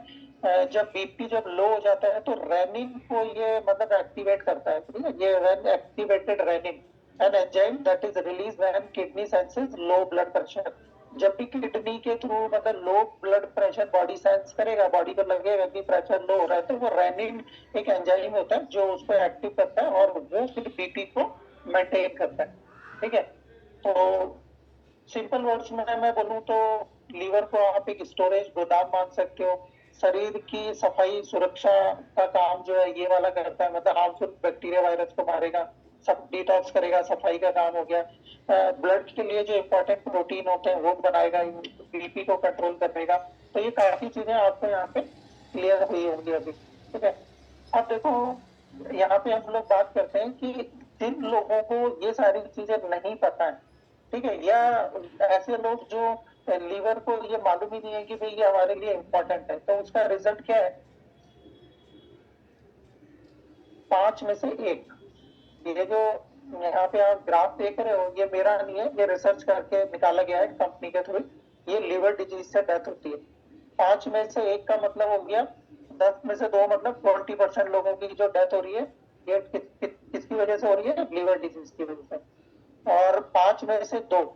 जब बीपी जब लो हो जाता है तो रेनिन को ये मतलब एक्टिवेट करता है। ठीक है, ये when activated renin an enzyme that is release when kidney senses low blood pressure. जब भी किडनी के थ्रू मतलब low blood pressure body sense करेगा, बॉडी को लगेगा कि प्रेशर लो हो रहा है, तो वो रेनिन एक एंजाइम होता है जो उसको एक्टिव करता है और वो फिर बीपी को मेंटेन करता है। ठीक है, तो सिंपल वर्ड्स में मैं बोलूं तो लीवर को आप एक स्टोरेज गोदाम मान सकते हो। शरीर की सफाई सुरक्षा का काम जो है ये वाला करता है, मतलब हार्मफुल बैक्टीरिया वायरस को मारेगा, सब डिटॉक्स करेगा, सफाई का काम हो गया। ब्लड के लिए जो इम्पोर्टेंट प्रोटीन होते हैं वो बनाएगा, बीपी को कंट्रोल करेगा। तो ये काफी चीजें आपको यहाँ पे क्लियर हुई होंगी अभी। ठीक है, अब देखो यहाँ पे हम लोग बात करते हैं कि जिन लोगों को ये सारी चीजें नहीं पता है, ठीक है, या ऐसे लोग जो लीवर को ये मालूम ही नहीं है कि भाई ये हमारे लिए इम्पोर्टेंट है, तो उसका रिजल्ट क्या है? 5 में से 1। ये जो यहाँ पे आप ग्राफ देख रहे हो ये मेरा नहीं है, ये रिसर्च करके निकाला गया है कंपनी के थ्रू। ये लीवर डिजीज से डेथ होती है। 5 में से 1 का मतलब हो गया 10 में से 2, मतलब 20% लोगों की जो डेथ हो रही है ये किसकी वजह से हो रही है? लीवर डिजीज की वजह से। और 5 में से 2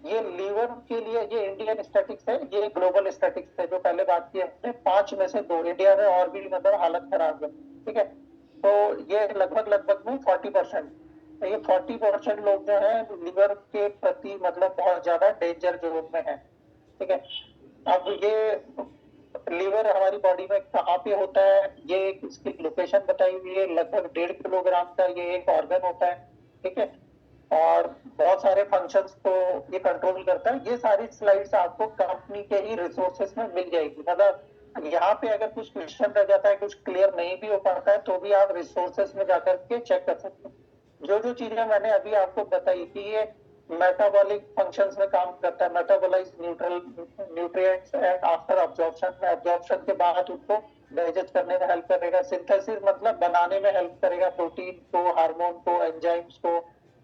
ये लीवर के लिए, ये इंडियन स्टैटिक्स है, ये ग्लोबल स्टैटिक्स है जो पहले बात की हमने। 5 में से 2 इंडिया में और भी मतलब हालत खराब है। ठीक है, तो ये लगभग में 40%। तो ये 40% लोग जो है लीवर के प्रति मतलब बहुत ज्यादा डेंजर जोन में है। ठीक है, अब ये लीवर हमारी बॉडी में कहाँ पे होता है, ये इसकी लोकेशन बताई हुई है। लगभग 1.5 किलोग्राम का ये एक ऑर्गन होता है। ठीक है, और बहुत सारे फंक्शंस को ये कंट्रोल करता है। ये सारी स्लाइड्स आपको कंपनी के ही रिसोर्सेस में मिल जाएगी। मतलब यहाँ पे अगर कुछ क्वेश्चन रह जाता है, कुछ क्लियर नहीं भी हो पाता है, तो भी आप रिसोर्सेस में जाकर के चेक कर सकते हैं। जो चीजें मैंने अभी आपको बताई कि ये मेटाबॉलिक फंक्शंस में काम करता है, metabolise nutrients and after absorption, absorption के बाद उनको डाइजेस्ट करने में हेल्प करेगा। सिंथेसिस मतलब बनाने में हेल्प करेगा, प्रोटीन को, हार्मोन को, एंजाइम्स को।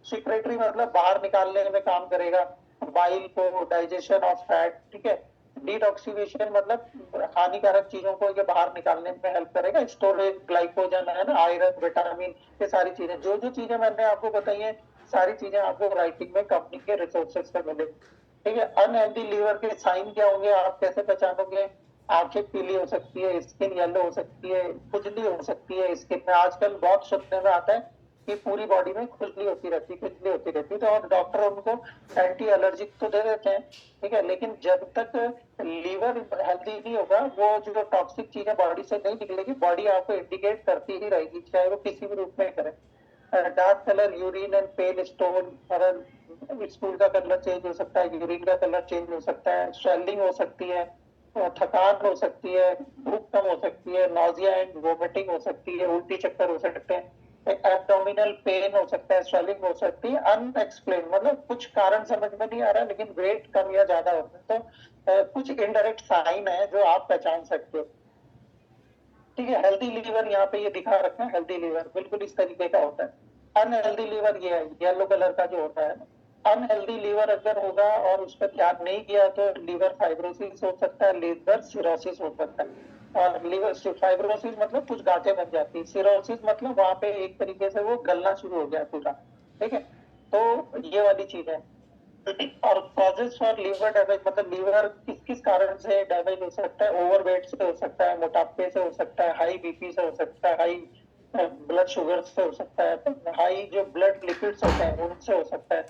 सिक्रेटरी मतलब बाहर निकालने में काम करेगा, बाइल को, डाइजेशन ऑफ फैट। ठीक है, डिटॉक्सिफिकेशन मतलब हानिकारक चीजों को ये बाहर निकालने में हेल्प करेगा। स्टोरेज ग्लाइकोजन है ना, आयरन, विटामिन, ये सारी चीजें, जो चीजें मैंने आपको बताई है सारी चीजें आपको राइटिंग में कंपनी के रिसोर्सेज से मिले। ठीक है, अनहेल्दी लीवर के साइन क्या होंगे, आप कैसे पहचानोगे? आंखें पीली हो सकती है, स्किन येलो हो सकती है, खुजली हो सकती है स्किन में। आजकल बहुत सुनने में आता है कि पूरी बॉडी में खुजली होती रहती है, तो और डॉक्टर उनको एंटी एलर्जिक तो दे देते हैं। ठीक है, लेकिन जब तक लीवर हेल्दी नहीं होगा, वो जो टॉक्सिक चीजें बॉडी से नहीं निकलेगी, बॉडी आपको इंडिकेट करती ही रहेगी, चाहे वो किसी भी रूप में करे। Dark colour urine and pale stone, अगर स्टूल का कलर चेंज हो सकता है, यूरिन का कलर चेंज हो सकता है, स्वेलिंग हो सकती है, थकान हो सकती है, भूख कम हो सकती है, नॉजिया एंड वोमिटिंग हो सकती है, उल्टी चक्कर हो सकते हैं, एब्डोमिनल पेन हो सकता है, स्वेलिंग हो सकती है, अनएक्सप्लेन मतलब कुछ कारण समझ में नहीं आ रहा लेकिन वेट कम या ज्यादा होता है। तो कुछ इनडायरेक्ट साइन है जो आप पहचान सकते हो। ठीक है, हेल्दी लीवर यहाँ पे ये दिखा रखा है, हेल्दी लीवर बिल्कुल इस तरीके का होता है। अनहेल्दी लीवर ये है, येलो कलर का जो होता है। अनहेल्दी लीवर अगर होगा और उस पर ध्यान नहीं किया तो लीवर फाइब्रोसिस हो सकता है, लीवर सिरोसिस हो सकता है। और लीवर फाइब्रोसिस मतलब कुछ गांठें बन जाती है, सिरोसिस मतलब वहां पे एक तरीके से वो गलना शुरू हो गया पूरा। ठीक है, तो ये वाली चीज है। और कॉजेस फॉर लीवर डैमेज मतलब लीवर किस किस कारण से डैमेज हो सकता है? ओवरवेट से हो सकता है, मोटापे से हो सकता है, हाई बीपी से हो सकता है, हाई ब्लड शुगर से हो सकता है, हाई जो ब्लड लिपिड्स होते हैं उनसे हो सकता है,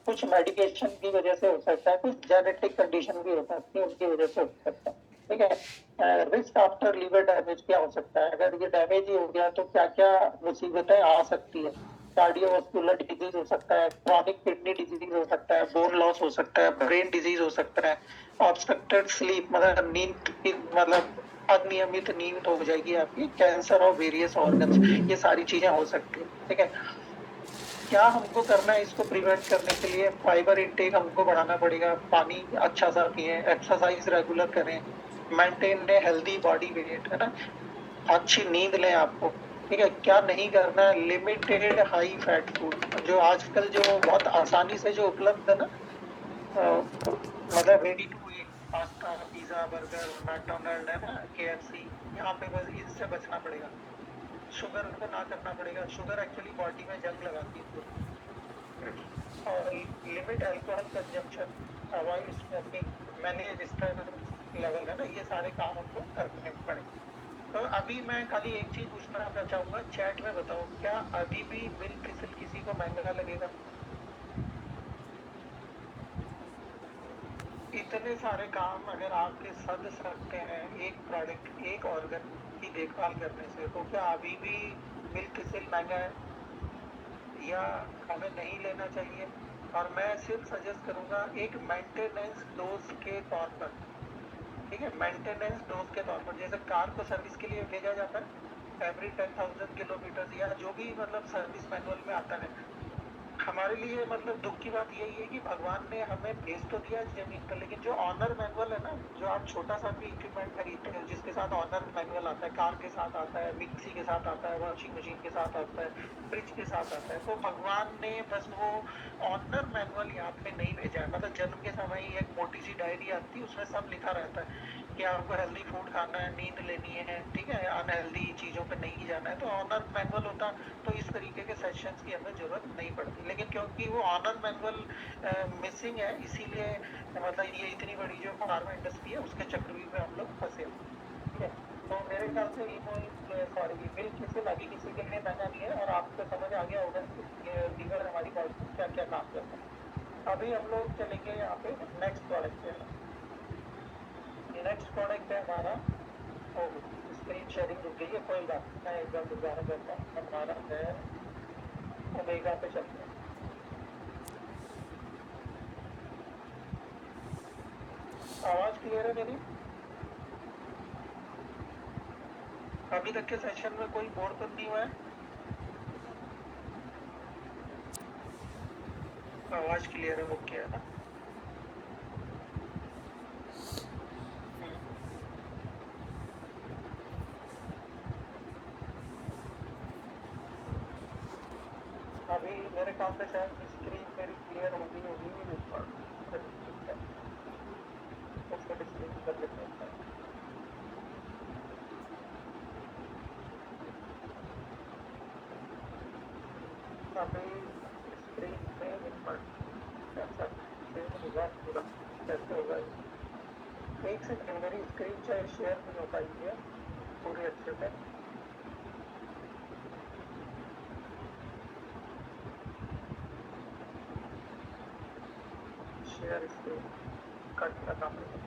कुछ मेडिकेशन की वजह से हो सकता है, कुछ जेनेटिक कंडीशन भी हो सकती है उनकी वजह से हो सकता है। ठीक है, रिस्क आफ्टर लीवर डैमेज क्या हो सकता है, अगर ये डैमेज ही हो गया तो क्या क्या मुसीबतें आ सकती है। कार्डियोवास्कुलर डिजीज हो सकता है, क्रॉनिक किडनी डिजीज हो सकता है, बोन लॉस हो सकता है, ब्रेन डिजीज हो सकता है, ऑब्स्ट्रक्टेड स्लीप मतलब नींद की मतलब अनियमित नींद हो जाएगी आपकी, कैंसर ऑफ वेरियस ऑर्गन्स, ये सारी चीजें हो सकती है। ठीक है, क्या हमको करना है इसको प्रिवेंट करने के लिए, फाइबर इंटेक हमको बढ़ाना पड़ेगा, पानी अच्छा सा पिए, एक्सरसाइज रेगुलर करें, मेंटेन हेल्दी बॉडी वेट, है ना, अच्छी नींद लें आपको। ठीक है, क्या नहीं करना है, लिमिटेड हाई फैट फूड जो आजकल जो बहुत आसानी से जो उपलब्ध है ना, मतलब ready to eat, pasta, pizza, burger, McDonald, है ना, KFC, यहाँ पे बस इससे बचना पड़ेगा। शुगर को ना करना पड़ेगा, शुगर एक्चुअली बॉडी में जंग लगाती है। और limit alcohol consumption, avoid smoking, manage stress level, है ना, ये सारे काम हमको करने पड़ेंगे। तो अभी मैं खाली एक चीज पूछना चाहूंगा, चैट में बताओ क्या अभी भी मिल्क फिसल किसी को महंगा लगेगा? इतने सारे काम अगर आपके सद सकते हैं एक प्रोडक्ट, एक ऑर्गन की देखभाल करने से, तो क्या अभी भी मिल्क फिसल महंगा है या हमें नहीं लेना चाहिए? और मैं सिर्फ सजेस्ट करूंगा एक मेंटेनेंस डोज के तौर पर। ठीक है, मेंटेनेंस डोज के तौर पर, जैसे कार को सर्विस के लिए भेजा जाता है एवरी 10,000 किलोमीटर, या जो भी मतलब सर्विस मैनुअल में आता है। हमारे लिए मतलब दुख की बात यही है कि भगवान ने हमें भेज तो दिया जमीन पर, लेकिन जो ऑनर मैनुअल है ना, जो आप छोटा सा भी इक्विपमेंट खरीदते हैं जिसके साथ ऑनर मैनुअल आता है, कार के साथ आता है, मिक्सी के साथ आता है, वॉशिंग मशीन के साथ आता है, फ्रिज के साथ आता है, तो भगवान ने बस वो ऑनर मैनुअल यहाँ पे नहीं भेजा है। मतलब जन्म के समय ही एक मोटी सी डायरी आती है, उसमें सब लिखा रहता है कि आपको हेल्दी फूड खाना है, नींद लेनी है, ठीक है, अनहेल्दी चीजों पे नहीं जाना है। तो ऑनर मैनुअल होता तो इस तरीके के सेशंस की हमें जरूरत नहीं पड़ती, लेकिन क्योंकि वो ऑनर मैनुअल मिसिंग है, इसीलिए मतलब ये इतनी बड़ी जो फार्मा इंडस्ट्री है उसके चक्रव्यूह में हम लोग फंसे। ठीक है, तो मेरे ख्याल से सॉरी मिल्क किसी अभी किसी के लिए महंगा नहीं है, और आपको समझ आ गया होगा कि लीवर हमारी बॉडी में क्या क्या काम करता है। अभी हम लोग चलेंगे यहाँ पे नेक्स्ट प्रोडक्ट पे। नेक्स्ट प्रोडक्ट है हमारा, स्क्रीन शेयरिंग रुक गई है, कोई बात नहीं, मैं एक बार दोबारा करता हूँ। हमारा है ओमेगा पे चलते हैं। आवाज क्लियर है मेरी? अभी तक के सेशन में कोई बोर तो नहीं हुआ है? आवाज क्लियर है, ओके है ना? अभी मेरे ख्याल से शायद स्क्रीन मेरी क्लियर होगी उसको डिस्प्ले कर देते हैं। अभी स्क्रीन में कैसे होगा? एक सेकंड, मेरी स्क्रीन शायद शेयर नहीं हो पाई है पूरी अच्छे से। शेयर स्क्रीन कट का काम है।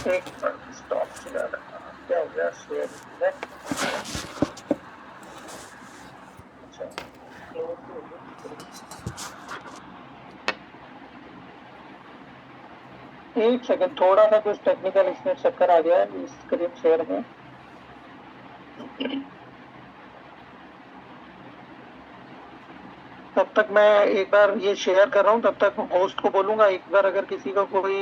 एक स्टॉप चला रहा, क्या हो गया? शेयर अच्छा, एक सेकंड, थोड़ा सा कुछ टेक्निकल इसमें चक्कर आ गया है स्क्रीन शेयर में। तब तक मैं एक बार ये शेयर कर रहा हूँ, तब तक होस्ट को बोलूंगा एक बार अगर किसी को कोई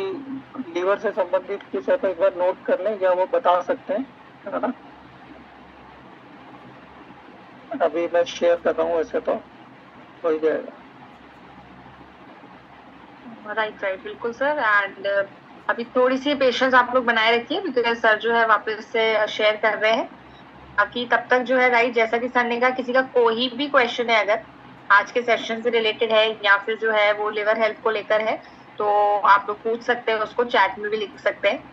लीवर से संबंधित कुछ है तो एक बार नोट कर लें या वो बता सकते हैं, है ना? अभी मैं शेयर कर रहा हूँ, वैसे तो हो ही जाएगा। राइट राइट, बिल्कुल सर। एंड अभी थोड़ी सी पेशेंस आप लोग बनाए रखिए, बिकॉज सर जो है वापस से शेयर कर रहे हैं। बाकी तब तक जो है राइट, जैसा कि सर ने कहा, किसी का कोई भी क्वेश्चन है अगर आज के सेशन से रिलेटेड है या फिर जो है वो लिवर हेल्थ को लेकर है, तो आप लोग पूछ सकते हैं, उसको चैट में भी लिख सकते हैं।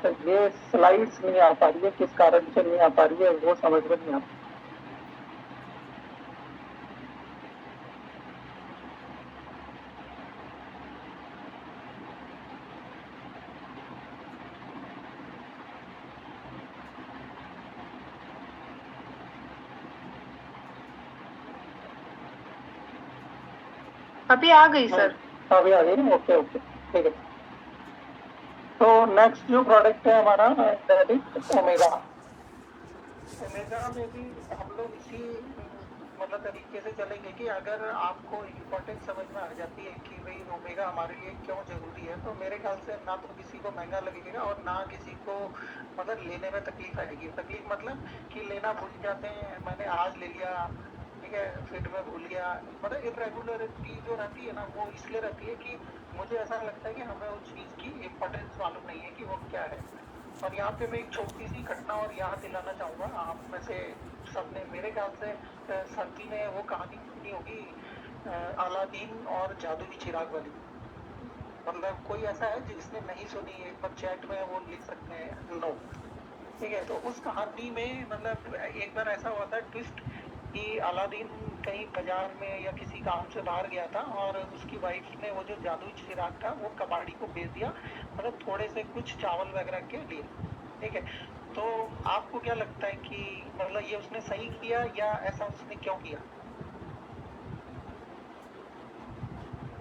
तो ये स्लाइड्स नहीं आ पा रही है, किस कारण से नहीं आ पा रही है वो समझ में नहीं आता। अभी आ गई सर। अभी आ गई ना, ओके ओके ठीक है। तो नेक्स्ट जो प्रोडक्ट है हमारा दैट इज ओमेगा। ओमेगा में भी हम लोग इसी मतलब तरीके से चलेंगे कि अगर आपको इम्पोर्टेंस समझ में आ जाती है कि भाई ओमेगा हमारे लिए क्यों जरूरी है, तो मेरे ख्याल से ना तो किसी को महंगा लगेगा और ना किसी को मतलब लेने में तकलीफ आएगी। तकलीफ मतलब कि लेना भूल जाते हैं, मैंने आज ले लिया, ठीक है, फिर मैं भूल गया। मतलब इरेगुलरिटी जो रहती है ना, वो इसलिए रहती है कि मुझे ऐसा लगता है कि हमें उस चीज़ की इम्पोर्टेंस मालूम नहीं है कि वो क्या है। और यहाँ पे मैं एक छोटी सी घटना और याद दिलाना चाहूँगा आप में से सबने, मेरे ख्याल से संती ने वो कहानी सुनी होगी, अलादीन और जादुई चिराग वाली। मतलब कोई ऐसा है जिसने नहीं सुनी, एक बार चैट में वो लिख सकते हैं नो, ठीक है। तो उस कहानी में मतलब एक बार ऐसा हुआ था ट्विस्ट कि अलादीन कहीं बाजार में या किसी काम से बाहर गया था और उसकी वाइफ ने वो जो जादुई चिराग था वो कबाड़ी को बेच दिया, मतलब थोड़े से कुछ चावल वगैरह के लिए, ठीक है। तो आपको क्या लगता है कि मतलब ये उसने सही किया या ऐसा उसने क्यों किया?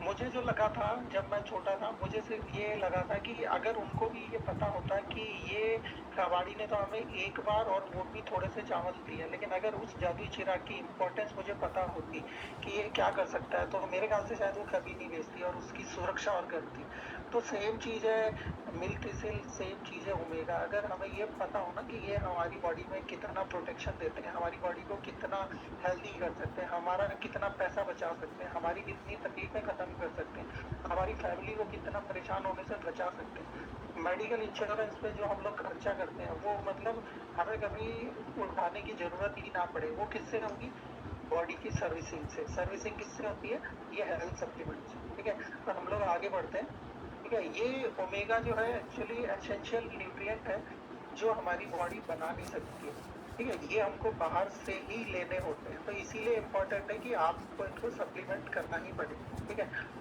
मुझे जो लगा था जब मैं छोटा था, मुझे सिर्फ ये लगा था कि अगर उनको भी ये पता होता कि ये कबाड़ी ने तो हमें एक बार और वो भी थोड़े से चावल दिए, लेकिन अगर उस जादुई चिराग की इम्पोर्टेंस मुझे पता होती कि ये क्या कर सकता है, तो मेरे ख्याल से शायद वो कभी नहीं बेचती और उसकी सुरक्षा और करती। तो सेम चीज़ है मिल्ट्रिसिल, सेम चीज़ है ओमेगा। अगर हमें ये पता हो ना कि ये हमारी बॉडी में कितना प्रोटेक्शन देते हैं, हमारी बॉडी को कितना हेल्दी कर सकते हैं, हमारा कितना पैसा बचा सकते हैं, हमारी कितनी तकलीफें खत्म कर सकते हैं, हमारी फैमिली को कितना परेशान होने से बचा सकते हैं, मेडिकल इंश्योरेंस पे जो हम लोग खर्चा करते हैं वो मतलब हमें कभी उठाने की जरूरत ही ना पड़े, वो किससे होगी? बॉडी की सर्विसिंग से। सर्विसिंग किससे होती है? ये हेल्थ सप्लीमेंट से, ठीक है। तो हम लोग आगे बढ़ते हैं, ठीक है। ये ओमेगा जो है एक्चुअली एसेंशियल न्यूट्रिएंट है जो हमारी बॉडी बना नहीं सकती है, ठीक है। ये हमको बाहर से ही लेने होते हैं, तो इसीलिए इम्पोर्टेंट है कि आपको इनको सप्लीमेंट करना ही पड़े, ठीक है।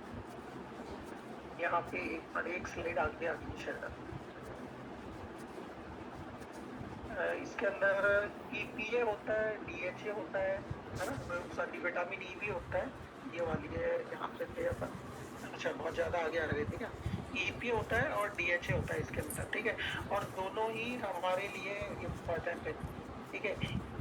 यहाँ पे एक स्लाइड आगे आ गई शायद। इसके अंदर EPA होता है, DHA होता है ना, सॉरी विटामिन E भी होता है, ये वाली है यहाँ पे थे अपन। अच्छा बहुत ज़्यादा आगे आ रहे थे क्या? EPA होता है और DHA होता है इसके अंदर, ठीक है। और दोनों ही हमारे लिए इम्पोर्टेंट है, ठीक है।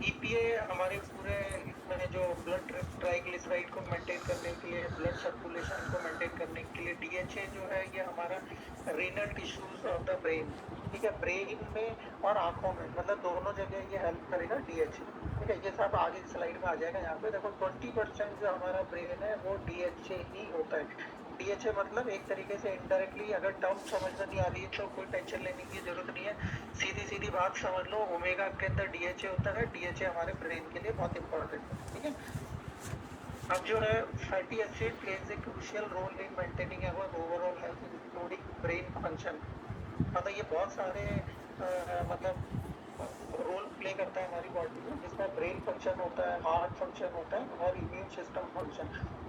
EPA हमारे पूरे इसमें जो ब्लड ट्राइग्लिसराइड को मेंटेन करने के लिए, ब्लड सर्कुलेशन को मेंटेन करने के लिए। DHA जो है ये हमारा renal tissues of the brain, ठीक है, ब्रेन में और आंखों में, मतलब दोनों जगह ये हेल्प करेगा DHA, ठीक है। ये सब आगे स्लाइड में आ जाएगा। यहाँ पे देखो 20% जो हमारा ब्रेन है वो DHA ही होता है। DHA मतलब एक तरीके से इनडायरेक्टली, अगर टर्म समझ में नहीं आ रही है तो कोई टेंशन लेने की जरूरत नहीं है, सीधी सीधी बात समझ लो, ओमेगा के अंदर DHA होता है। DHA हमारे ब्रेन के लिए बहुत इंपॉर्टेंट है, ठीक है। अब जो है fatty acid plays a crucial role in maintaining our overall health including brain function. मतलब ये बहुत सारे मतलब रोल प्ले करता है हमारी बॉडी में, जिसमें ब्रेन फंक्शन होता है, हार्ट फंक्शन होता है और इम्यून सिस्टम फंक्शन।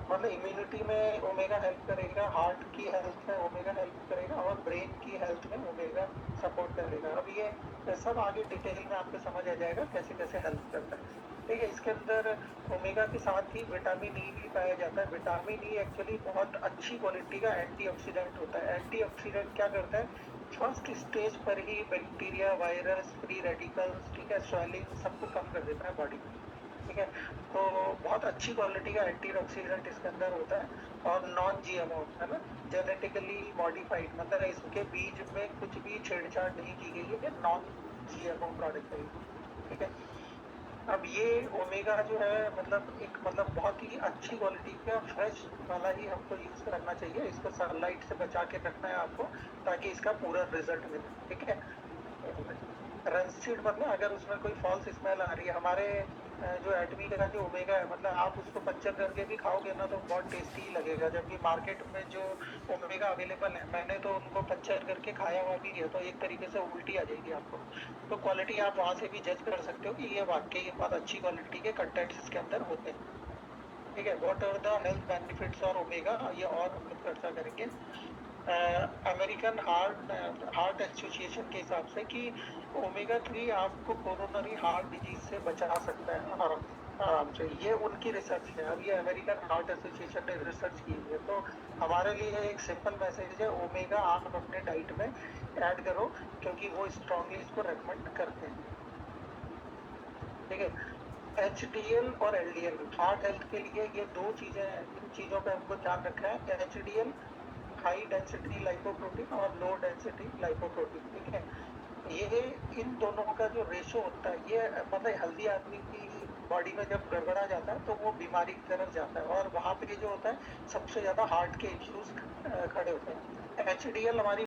मतलब इम्यूनिटी में ओमेगा हेल्प करेगा, हार्ट की हेल्थ में ओमेगा हेल्प करेगा और ब्रेन की हेल्थ में ओमेगा सपोर्ट करेगा। अब ये सब आगे डिटेल में आपको समझ आ जाएगा कैसे कैसे हेल्प करता है। ठीक है, इसके अंदर ओमेगा के साथ ही विटामिन ई भी पाया जाता है। विटामिन ई एक्चुअली बहुत अच्छी क्वालिटी का एंटीऑक्सीडेंट होता है। एंटीऑक्सीडेंट क्या करता है, फर्स्ट स्टेज पर ही बैक्टीरिया, वायरस, फ्री रेडिकल्स, ठीक है, स्वेलिंग सबको कम कर देता है बॉडी में। ठीक है, तो बहुत अच्छी क्वालिटी का एंटीऑक्सीडेंट इसके अंदर होता है और नॉन जीएमओ है ना, जेनेटिकली मॉडिफाइड, मतलब इसके बीज में कुछ भी छेड़छाड़ नहीं की गई है, नॉन जीएमओ प्रोडक्ट है। ठीक है, अब ये ओमेगा जो है मतलब बहुत ही अच्छी क्वालिटी का फ्रेश वाला ही हमको यूज करना चाहिए। इसको सनलाइट से बचा के रखना है आपको ताकि इसका पूरा रिजल्ट मिले। ठीक है, रंसीड मतलब अगर उसमें कोई फॉल्स स्मेल आ रही है, हमारे जो एटमी का जो ओमेगा है, मतलब आप उसको पंचर करके भी खाओगे ना तो बहुत टेस्टी ही लगेगा। जबकि मार्केट में जो ओमेगा अवेलेबल है, मैंने तो उनको पंचर करके खाया हुआ भी है, तो एक तरीके से उल्टी आ जाएगी आपको। तो क्वालिटी आप वहाँ से भी जज कर सकते हो कि ये वाकई बहुत अच्छी क्वालिटी के कंटेंट्स इसके अंदर होते हैं। ठीक है, what are the health benefits और ओमेगा, ये और हम लोग चर्चा करेंगे। अमेरिकन हार्ट एसोसिएशन के हिसाब से कि ओमेगा 3 आपको कोरोनरी हार्ट डिजीज से बचा सकता है आराम से। ये उनकी रिसर्च है। अब ये अमेरिकन हार्ट एसोसिएशन ने रिसर्च की है। तो हमारे लिए एक सिंपल मैसेज है, ओमेगा आप अपने डाइट में ऐड करो क्योंकि वो स्ट्रांगली इसको रेकमेंड करते हैं। ठीक है, HDL और LDL हार्ट हेल्थ के लिए ये दो चीजें हैं, इन चीजों पे हमको ध्यान रखना है। HDL हाई डेंसिटी लाइपोप्रोटीन और लो डेंसिटी लाइपोप्रोटीन। ठीक है, ये इन दोनों का जो रेशो होता है, ये मतलब हेल्दी आदमी की बॉडी में जब गड़बड़ा जाता है तो वो बीमारी की तरफ जाता है और वहाँ पे जो होता है सबसे ज्यादा हार्ट के इश्यूज खड़े होते हैं। HDL हमारी